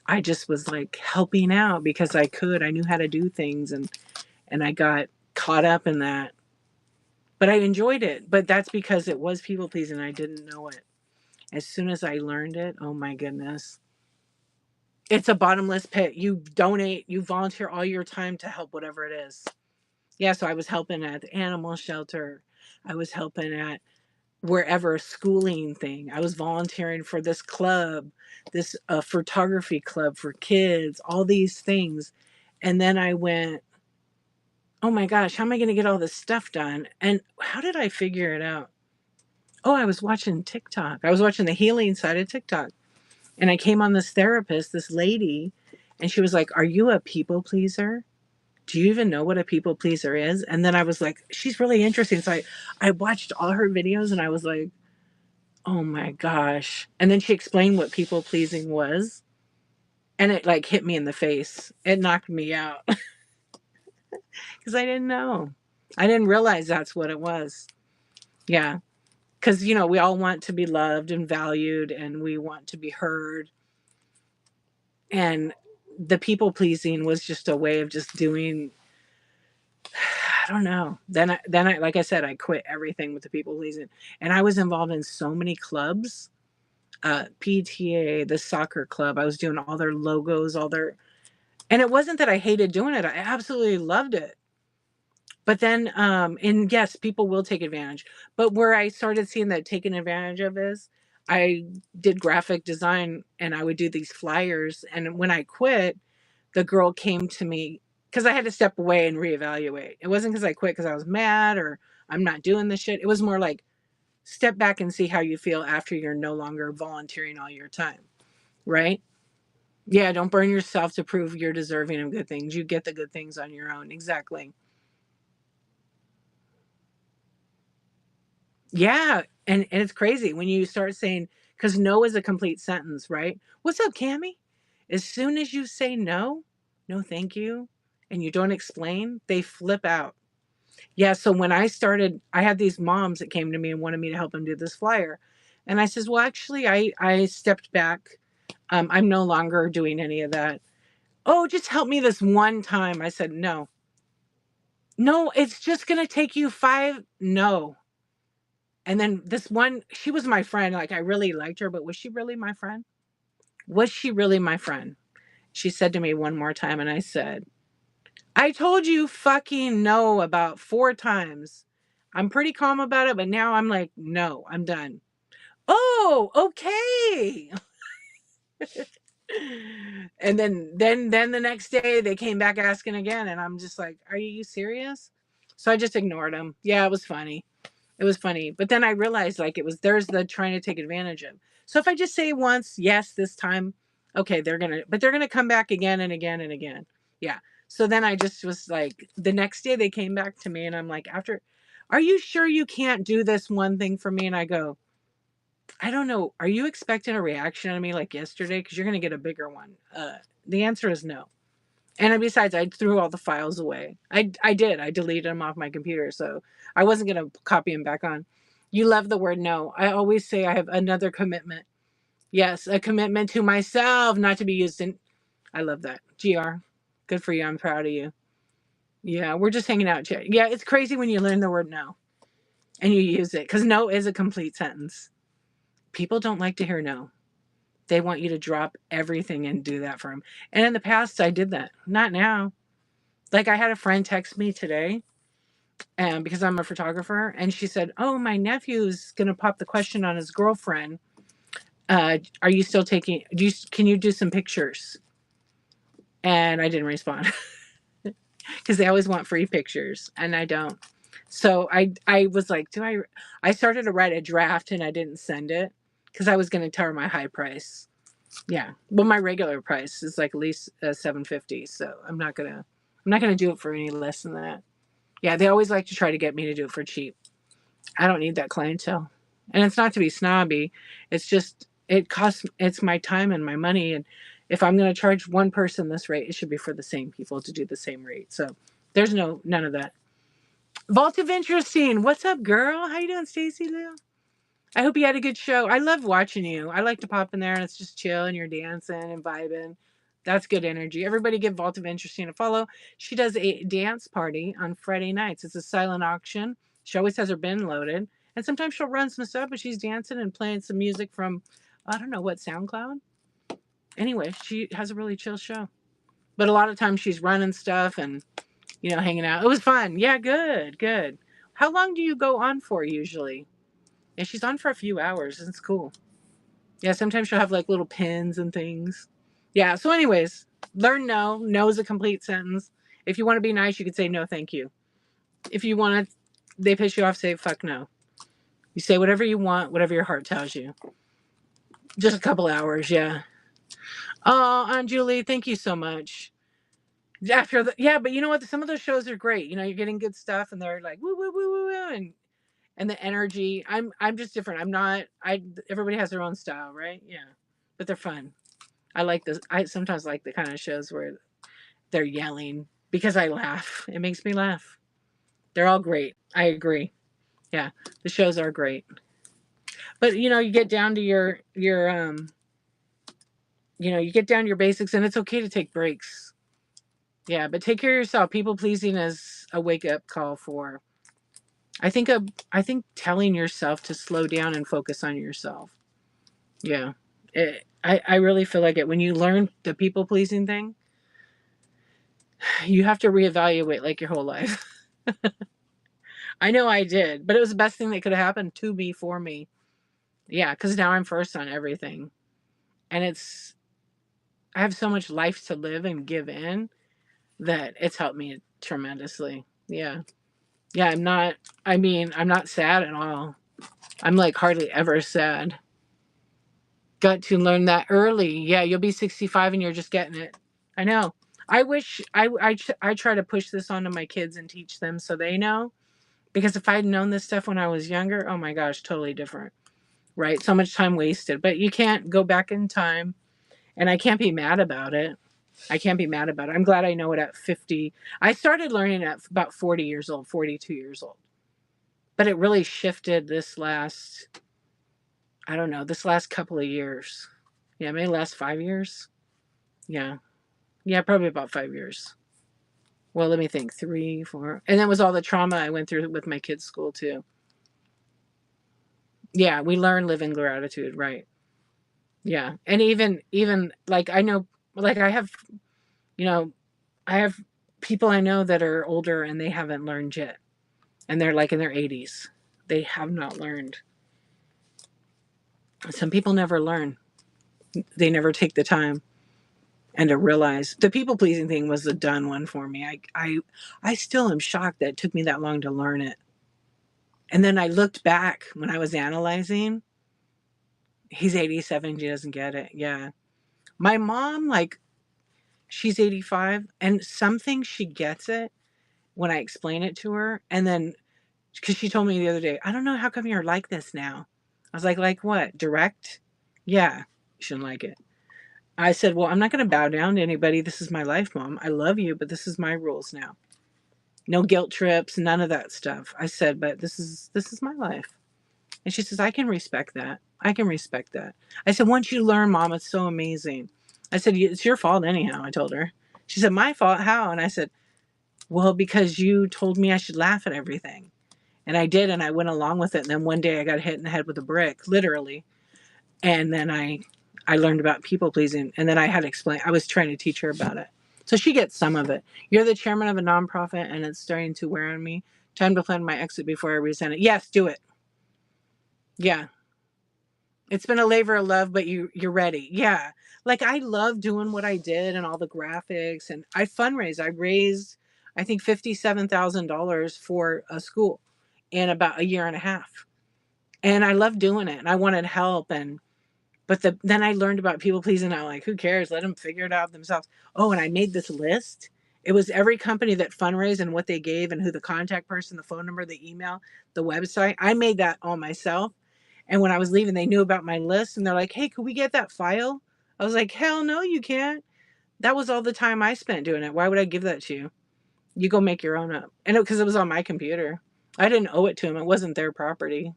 I just was like helping out because I could. I knew how to do things and I got caught up in that. But I enjoyed it. But that's because it was people pleasing and I didn't know it. As soon as I learned it, oh my goodness. It's a bottomless pit. You donate, you volunteer all your time to help whatever it is. Yeah, so I was helping at the animal shelter. I was helping at wherever schooling thing. I was volunteering for this club, this photography club for kids, all these things. And then I went, oh my gosh, how am I going to get all this stuff done? And how did I figure it out? Oh, I was watching TikTok. I was watching the healing side of TikTok. And I came on this therapist, this lady, and she was like, are you a people pleaser? Do you even know what a people pleaser is? And then I was like, she's really interesting. So I watched all her videos and I was like, oh my gosh. And then she explained what people pleasing was. And it like hit me in the face. It knocked me out because I didn't know. I didn't realize that's what it was. Yeah. Because, we all want to be loved and valued and we want to be heard. And the people pleasing was just a way of just doing, I don't know. Then I, like I said, I quit everything with the people pleasing. And I was involved in so many clubs, PTA, the soccer club. I was doing all their logos, and it wasn't that I hated doing it. I absolutely loved it. But then, and yes, people will take advantage. But where I started seeing that taken advantage of is I did graphic design and I would do these flyers. And when I quit, the girl came to me because I had to step away and reevaluate. It wasn't because I quit because I was mad or I'm not doing this shit. It was more like step back and see how you feel after you're no longer volunteering all your time. Right? Yeah, don't burn yourself to prove you're deserving of good things. You get the good things on your own. Exactly. Yeah. And it's crazy when you start saying, because no is a complete sentence, right? What's up, Cammy? As soon as you say no, no, thank you, and you don't explain, they flip out. Yeah, so when I started, I had these moms that came to me and wanted me to help them do this flyer. And I says, well, actually, I stepped back. I'm no longer doing any of that. Oh, just help me this one time. I said, no, no, it's just going to take you five. No. And then this one, she was my friend. Like, I really liked her, but was she really my friend? Was she really my friend? She said to me one more time, and I said, I told you fucking no about four times. I'm pretty calm about it, but now I'm like, no, I'm done. Oh, okay. And then the next day they came back asking again, and I'm just like, are you serious? So I just ignored them. Yeah, it was funny. It was funny. But then I realized like there's the trying to take advantage of. So if I just say once, yes, this time, okay, they're gonna come back again and again and again. Yeah. So then I just was like, the next day they came back to me and I'm like, are you sure you can't do this one thing for me? And I go, I don't know. Are you expecting a reaction out of me like yesterday? Because you're gonna get a bigger one. The answer is no. And besides, I threw all the files away. I did. I deleted them off my computer, so I wasn't gonna copy them back on. You love the word no. I always say I have another commitment. Yes, a commitment to myself, not to be used in. I love that. GR, good for you. I'm proud of you. Yeah, we're just hanging out. Yeah, it's crazy when you learn the word no and you use it because no is a complete sentence. People don't like to hear no. They want you to drop everything and do that for them. And in the past, I did that. Not now. Like I had a friend text me today, because I'm a photographer, and she said, "Oh, my nephew's gonna pop the question on his girlfriend. Are you still taking? Can you do some pictures?" And I didn't respond because they always want free pictures, and I don't. So I was like, do I? I started to write a draft, and I didn't send it because I was gonna tell her my high price. Yeah, well, my regular price is like at least $750. So I'm not gonna do it for any less than that. Yeah, they always like to try to get me to do it for cheap. I don't need that clientele. And it's not to be snobby. It's just it's my time and my money. And if I'm gonna charge one person this rate, it should be for the same people to do the same rate. So there's none of that. Vault of Interesting. What's up, girl? How you doing, Stacy Lou? I hope you had a good show. I love watching you. I like to pop in there and it's just chill and you're dancing and vibing. That's good energy. Everybody give Vault of Interesting a follow. She does a dance party on Friday nights. It's a silent auction. She always has her bin loaded. And sometimes she'll run some stuff, but she's dancing and playing some music from, I don't know what, SoundCloud? Anyway, she has a really chill show. But a lot of times she's running stuff and, hanging out. It was fun. Yeah, good, good. How long do you go on for usually? Yeah, she's on for a few hours. It's cool. Yeah, sometimes she'll have like little pins and things. Yeah, so anyways, learn no. No is a complete sentence. If you want to be nice, you could say no, thank you. If you want to, they piss you off, say fuck no. You say whatever you want, whatever your heart tells you. Just a couple hours, yeah. Oh, Aunt Julie, thank you so much. Yeah, but you know what? Some of those shows are great. You're getting good stuff, and they're like woo woo woo woo woo, and the energy. I'm just different. I'm not. Everybody has their own style, right? Yeah, but they're fun. I like this. I sometimes like the kind of shows where they're yelling because I laugh. It makes me laugh. They're all great. I agree. Yeah, the shows are great. But you get down to you get down to your basics, and it's okay to take breaks. Yeah, but take care of yourself. People pleasing is a wake up call for. I think telling yourself to slow down and focus on yourself. Yeah, I really feel like it when you learn the people pleasing thing. You have to reevaluate like your whole life. I know I did, but it was the best thing that could have happened to me for me. Yeah, because now I'm first on everything. And I have so much life to live and give in that it's helped me tremendously. Yeah. Yeah, I'm not sad at all. I'm like hardly ever sad. Got to learn that early. Yeah, you'll be 65 and you're just getting it. I know. I wish I try to push this onto my kids and teach them so they know. Because if I'd known this stuff when I was younger, oh my gosh, totally different. Right? So much time wasted. But you can't go back in time. And I can't be mad about it. I can't be mad about it. I'm glad I know it at 50. I started learning at about 40 years old, 42 years old. But it really shifted this last, I don't know, this last couple of years. Yeah, maybe last 5 years. Yeah. Yeah, probably about 5 years. Well, let me think. Three, four. And that was all the trauma I went through with my kids' school, too. Yeah, we learn living gratitude, right? Yeah. And even like I know, like I have, you know, I have people I know that are older and they haven't learned yet. And they're like in their 80s. They have not learned. Some people never learn. They never take the time and to realize the people pleasing thing was the done one for me. I still am shocked that it took me that long to learn it. And then I looked back when I was analyzing. He's 87. She doesn't get it. Yeah. My mom, like, she's 85 and something she gets it when I explain it to her. And then, because she told me the other day, I don't know how come you're like this now. I was like what? Direct? Yeah. She didn't like it. I said, well, I'm not going to bow down to anybody. This is my life, Mom. I love you, but this is my rules now. No guilt trips, none of that stuff. I said, but this is my life. And she says, I can respect that. I can respect that. I said, once you learn, Mom, it's so amazing. I said, it's your fault anyhow, I told her. She said, my fault? How? And I said, well, because you told me I should laugh at everything. And I did, and I went along with it. And then one day I got hit in the head with a brick, literally. And then I learned about people pleasing. And then I had to explain. I was trying to teach her about it. So she gets some of it. You're the chairman of a nonprofit, and it's starting to wear on me. Time to plan my exit before I resent it. Yes, do it. Yeah. It's been a labor of love, but you're ready. Yeah. Like I love doing what I did and all the graphics, and I fundraised. I raised I think $57,000 for a school in about a year and a half. And I love doing it. And I wanted help but then I learned about people pleasing. I'm like, who cares? Let them figure it out themselves. Oh, and I made this list. It was every company that fundraised and what they gave and who the contact person, the phone number, the email, the website. I made that all myself. And when I was leaving, they knew about my list and they're like, hey, could we get that file? I was like, hell no, you can't. That was all the time I spent doing it. Why would I give that to you? You go make your own up. And because it was on my computer. I didn't owe it to them. It wasn't their property.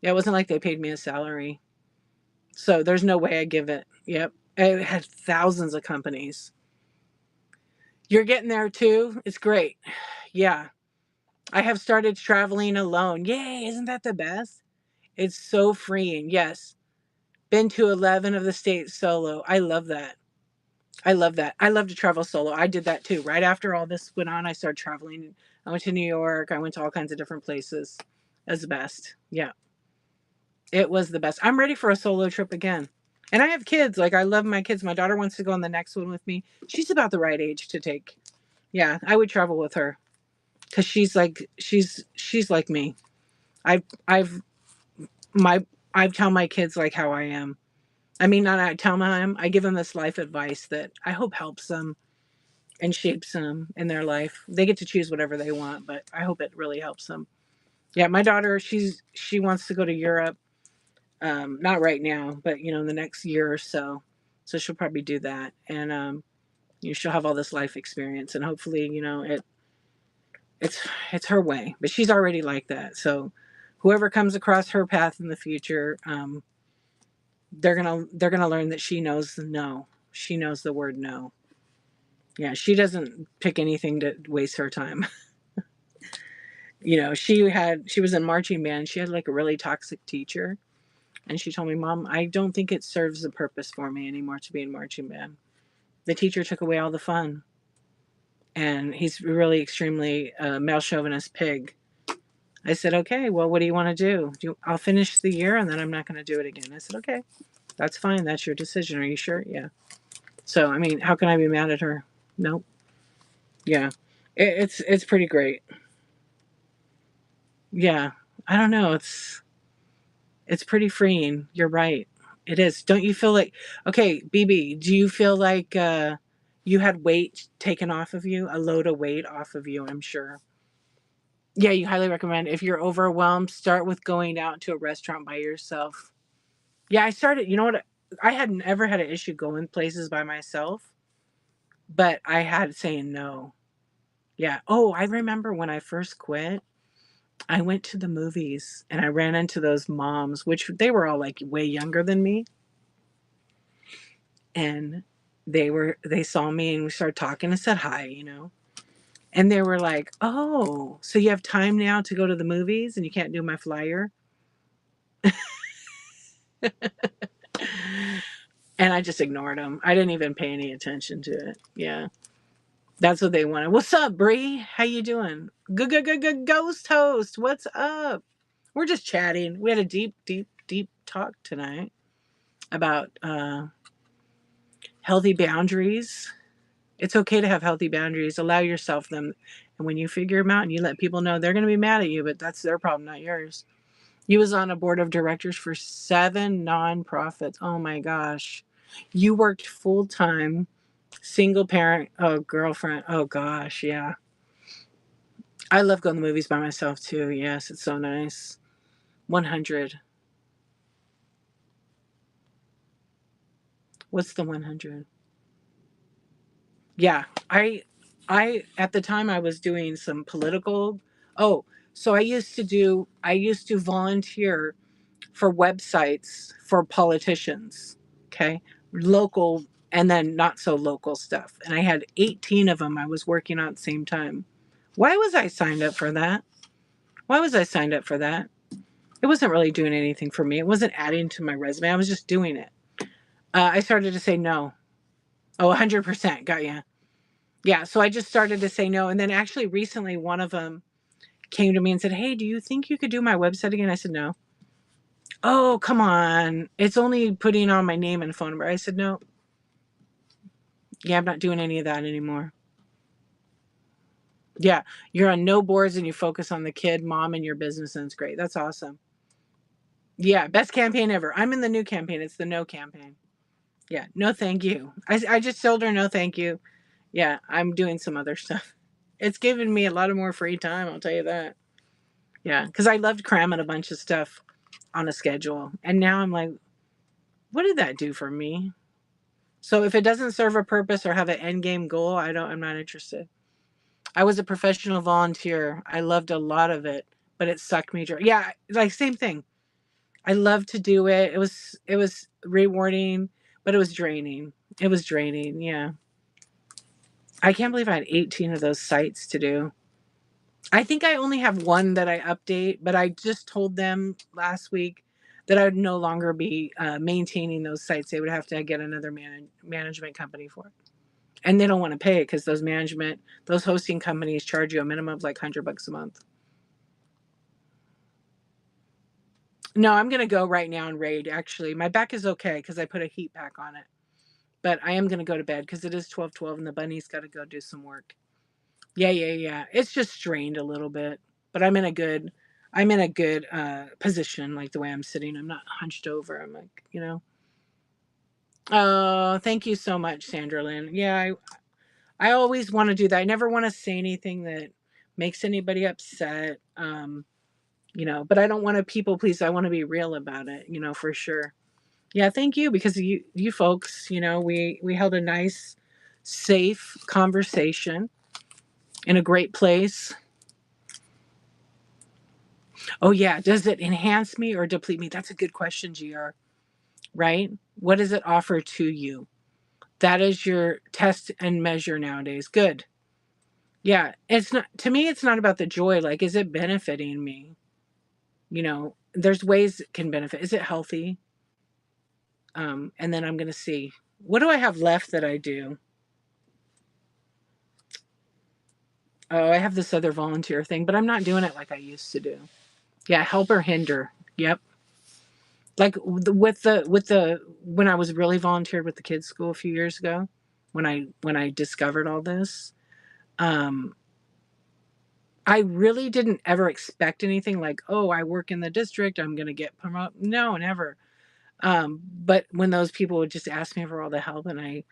Yeah, it wasn't like they paid me a salary. So there's no way I give it. Yep. It had thousands of companies. You're getting there too. It's great. Yeah. I have started traveling alone. Yay. Isn't that the best? It's so freeing. Yes. Been to 11 of the states solo. I love that. I love that. I love to travel solo. I did that too. Right after all this went on, I started traveling. I went to New York. I went to all kinds of different places. It was the best. Yeah. It was the best. I'm ready for a solo trip again. And I have kids. Like I love my kids. My daughter wants to go on the next one with me. She's about the right age to take. Yeah, I would travel with her because she's like me. I've my I tell my kids like how I am. I mean, not I tell them how I am. I give them this life advice that I hope helps them and shapes them in their life. They get to choose whatever they want, but I hope it really helps them. Yeah, my daughter, she wants to go to Europe. Not right now, but in the next year or so. So she'll probably do that, and she'll have all this life experience, and hopefully, it's her way. But she's already like that. So whoever comes across her path in the future, they're gonna learn that she knows no. She knows the word no. Yeah, she doesn't pick anything to waste her time. She was in marching band. She had like a really toxic teacher. And she told me, Mom, I don't think it serves the purpose for me anymore to be in marching band. The teacher took away all the fun. And he's really extremely male chauvinist pig. I said, okay, well, what do you want to do? I'll finish the year and then I'm not going to do it again. I said, okay, that's fine. That's your decision. Are you sure? Yeah. So, I mean, how can I be mad at her? Nope. Yeah. It's pretty great. Yeah. I don't know. It's pretty freeing. You're right. It is. Don't you feel like, okay, BB, do you feel like you had weight taken off of you, a load of weight off of you, I'm sure. Yeah, you highly recommend. If you're overwhelmed, start with going out to a restaurant by yourself. Yeah, I started, you know what? I hadn't ever had an issue going places by myself. but I had saying no. Yeah. Oh, I remember when I first quit, I went to the movies and I ran into those moms, which they were all like way younger than me. And they saw me and we started talking and said hi, you know. And they were like, "Oh, so you have time now to go to the movies and you can't do my flyer?" And I just ignored them. I didn't even pay any attention to it. Yeah. That's what they wanted. What's up, Bree? How you doing? Good, good, good, good. Ghost host. What's up? We're just chatting. We had a deep, deep, deep talk tonight about healthy boundaries. It's okay to have healthy boundaries. Allow yourself them. And when you figure them out and you let people know, they're going to be mad at you, but that's their problem, not yours. You was on a board of directors for 7 nonprofits. Oh my gosh. You worked full time, single parent. Oh, girlfriend. Oh gosh. Yeah. I love going to the movies by myself too. Yes, it's so nice. 100. What's the 100? Yeah, I at the time I was doing some political. Oh, so I used to volunteer for websites for politicians, okay? Local and then not so local stuff. And I had 18 of them I was working on at the same time. Why was I signed up for that? Why was I signed up for that? It wasn't really doing anything for me. It wasn't adding to my resume. I was just doing it. I started to say no. Oh, 100%. Got you. Yeah. So I just started to say no. And then actually recently, one of them came to me and said, "Hey, do you think you could do my website again?" I said, "No." "Oh, come on. It's only putting on my name and phone number." I said, "No. Yeah, I'm not doing any of that anymore." Yeah. You're on no boards and you focus on the kid, mom, and your business. And it's great. That's awesome. Yeah. Best campaign ever. I'm in the new campaign. It's the no campaign. Yeah. No, thank you. I just told her no, thank you. Yeah. I'm doing some other stuff. It's given me a lot of more free time. I'll tell you that. Yeah. Because I loved cramming a bunch of stuff on a schedule. And now I'm like, what did that do for me? So if it doesn't serve a purpose or have an end game goal, I'm not interested. I was a professional volunteer. I loved a lot of it, but it sucked me dry. Yeah, like same thing. I loved to do it. It was rewarding, but it was draining. It was draining. Yeah. I can't believe I had 18 of those sites to do. I think I only have one that I update, but I just told them last week that I would no longer be maintaining those sites. They would have to get another management company for it. And they don't want to pay it because those hosting companies charge you a minimum of like $100 a month. No, I'm going to go right now and raid. Actually, my back is okay because I put a heat pack on it. But I am going to go to bed because it is 12:12 and the bunny's got to go do some work. Yeah, yeah, yeah. It's just strained a little bit, but I'm in a good position, like the way I'm sitting. I'm not hunched over. I'm like, you know. Oh, thank you so much, Sandra Lynn. Yeah, I always want to do that. I never want to say anything that makes anybody upset. But I don't want to people please. I want to be real about it, for sure. Yeah, thank you because you folks, we held a nice, safe conversation in a great place. Oh yeah, does it enhance me or deplete me? That's a good question, GR. Right? What does it offer to you? That is your test and measure nowadays. Good. Yeah, it's not to me it's not about the joy, like is it benefiting me? There's ways it can benefit. Is it healthy? And then I'm going to see what do I have left that I do? Oh, I have this other volunteer thing, but I'm not doing it like I used to do. Yeah, help or hinder. Yep. Like with the when I was really volunteered with the kids school a few years ago, when I discovered all this, um I really didn't ever expect anything like, "Oh, I work in the district, I'm going to get promoted." No, never. But when those people would just ask me for all the help and I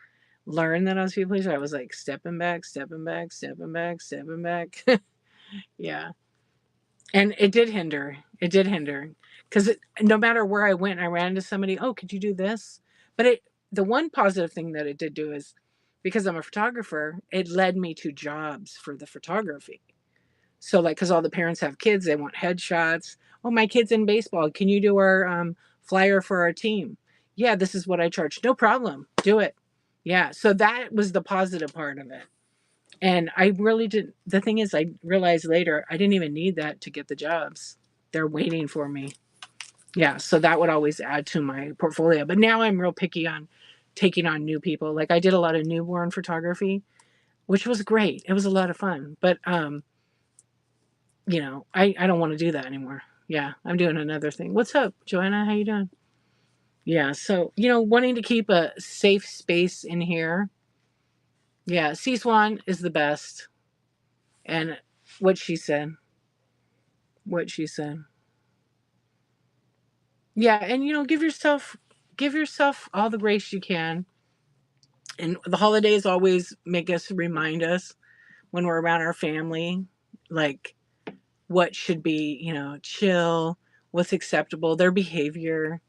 learned that I was people pleaser, I was like stepping back, stepping back, stepping back, stepping back. Yeah. And it did hinder. It did hinder. Because no matter where I went, I ran into somebody, "Oh, could you do this?" But the one positive thing that it did do is because I'm a photographer, it led me to jobs for the photography. So like, because all the parents have kids, they want headshots. Oh, my kid's in baseball. Can you do our flyer for our team? Yeah, this is what I charge. No problem. Do it. Yeah. So that was the positive part of it. And I really didn't. The thing is, I realized later I didn't even need that to get the jobs. They're waiting for me. Yeah. So that would always add to my portfolio. But now I'm real picky on taking on new people. Like I did a lot of newborn photography, which was great. It was a lot of fun. But I don't want to do that anymore. Yeah, I'm doing another thing. What's up, Joanna? How you doing? Yeah, so wanting to keep a safe space in here. Yeah, C Swan is the best. And what she said. What she said. Yeah, and give yourself all the grace you can. And the holidays always make us remind us when we're around our family, like what should be, chill, what's acceptable, their behavior.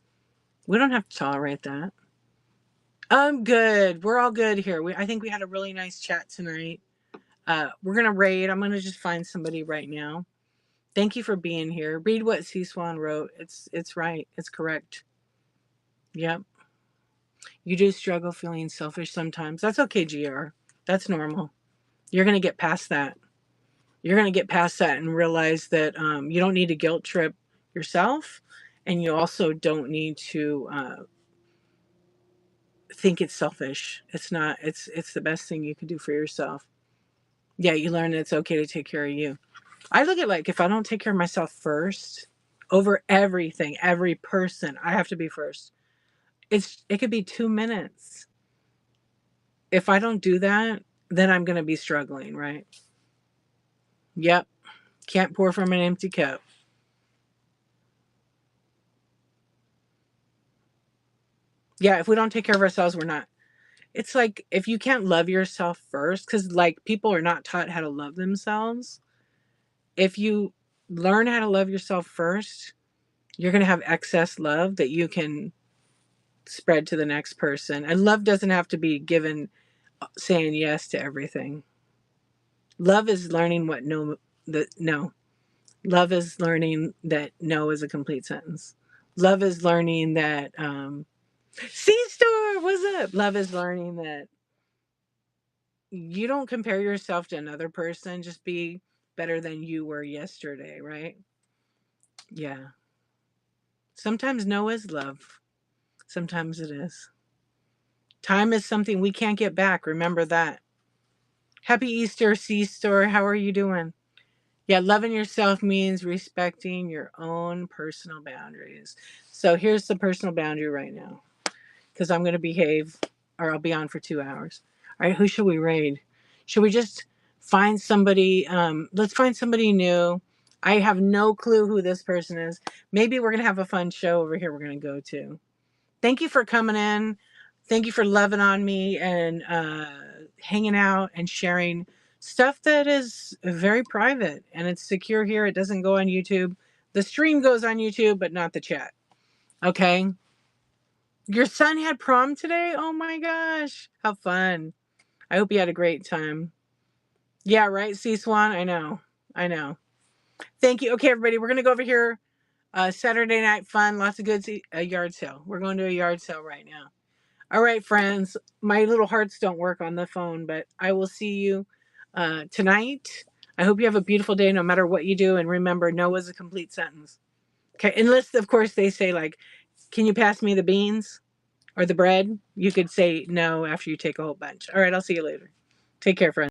We don't have to tolerate that. I'm good. We're all good here. I think we had a really nice chat tonight. We're gonna raid. I'm gonna just find somebody right now. Thank you for being here. Read what C Swan wrote. It's right. It's correct. Yep. You do struggle feeling selfish sometimes. That's okay, GR. That's normal. You're gonna get past that. You're gonna get past that and realize that you don't need to guilt trip yourself, and you also don't need to think it's selfish. It's not. It's the best thing you can do for yourself. Yeah, you learn that it's okay to take care of you. I look at like if I don't take care of myself first over everything, every person, I have to be first. It could be 2 minutes. If I don't do that, then I'm gonna be struggling, right? Yep. Can't pour from an empty cup. Yeah, if we don't take care of ourselves, we're not. It's like if you can't love yourself first, because like people are not taught how to love themselves. If you learn how to love yourself first, you're gonna have excess love that you can spread to the next person. And love doesn't have to be given saying yes to everything. Love is learning what no. Love is learning that no is a complete sentence. Love is learning that C-Store, what's up? Love is learning that you don't compare yourself to another person, just be better than you were yesterday, right? Yeah. Sometimes no is love. Sometimes it is. Time is something we can't get back. Remember that. Happy Easter, C-Store. How are you doing? Yeah, loving yourself means respecting your own personal boundaries. So here's the personal boundary right now, because I'm going to behave or I'll be on for 2 hours. All right, who should we raid? Should we just find somebody? Let's find somebody new. I have no clue who this person is. Maybe we're going to have a fun show over here we're going to go to. Thank you for coming in. Thank you for loving on me and hanging out and sharing stuff that is very private and it's secure here. It doesn't go on YouTube. The stream goes on YouTube, but not the chat. Okay. Your son had prom today? Oh my gosh. How fun. I hope you had a great time. Yeah, right, C Swan? I know. I know. Thank you. Okay, everybody, we're going to go over here. Saturday night fun. Lots of good yard sale. We're going to a yard sale right now. All right, friends. My little hearts don't work on the phone, but I will see you tonight. I hope you have a beautiful day no matter what you do. And remember, no is a complete sentence. Okay. Unless, of course, they say, like, can you pass me the beans or the bread? You could say no after you take a whole bunch. All right. I'll see you later. Take care, friends.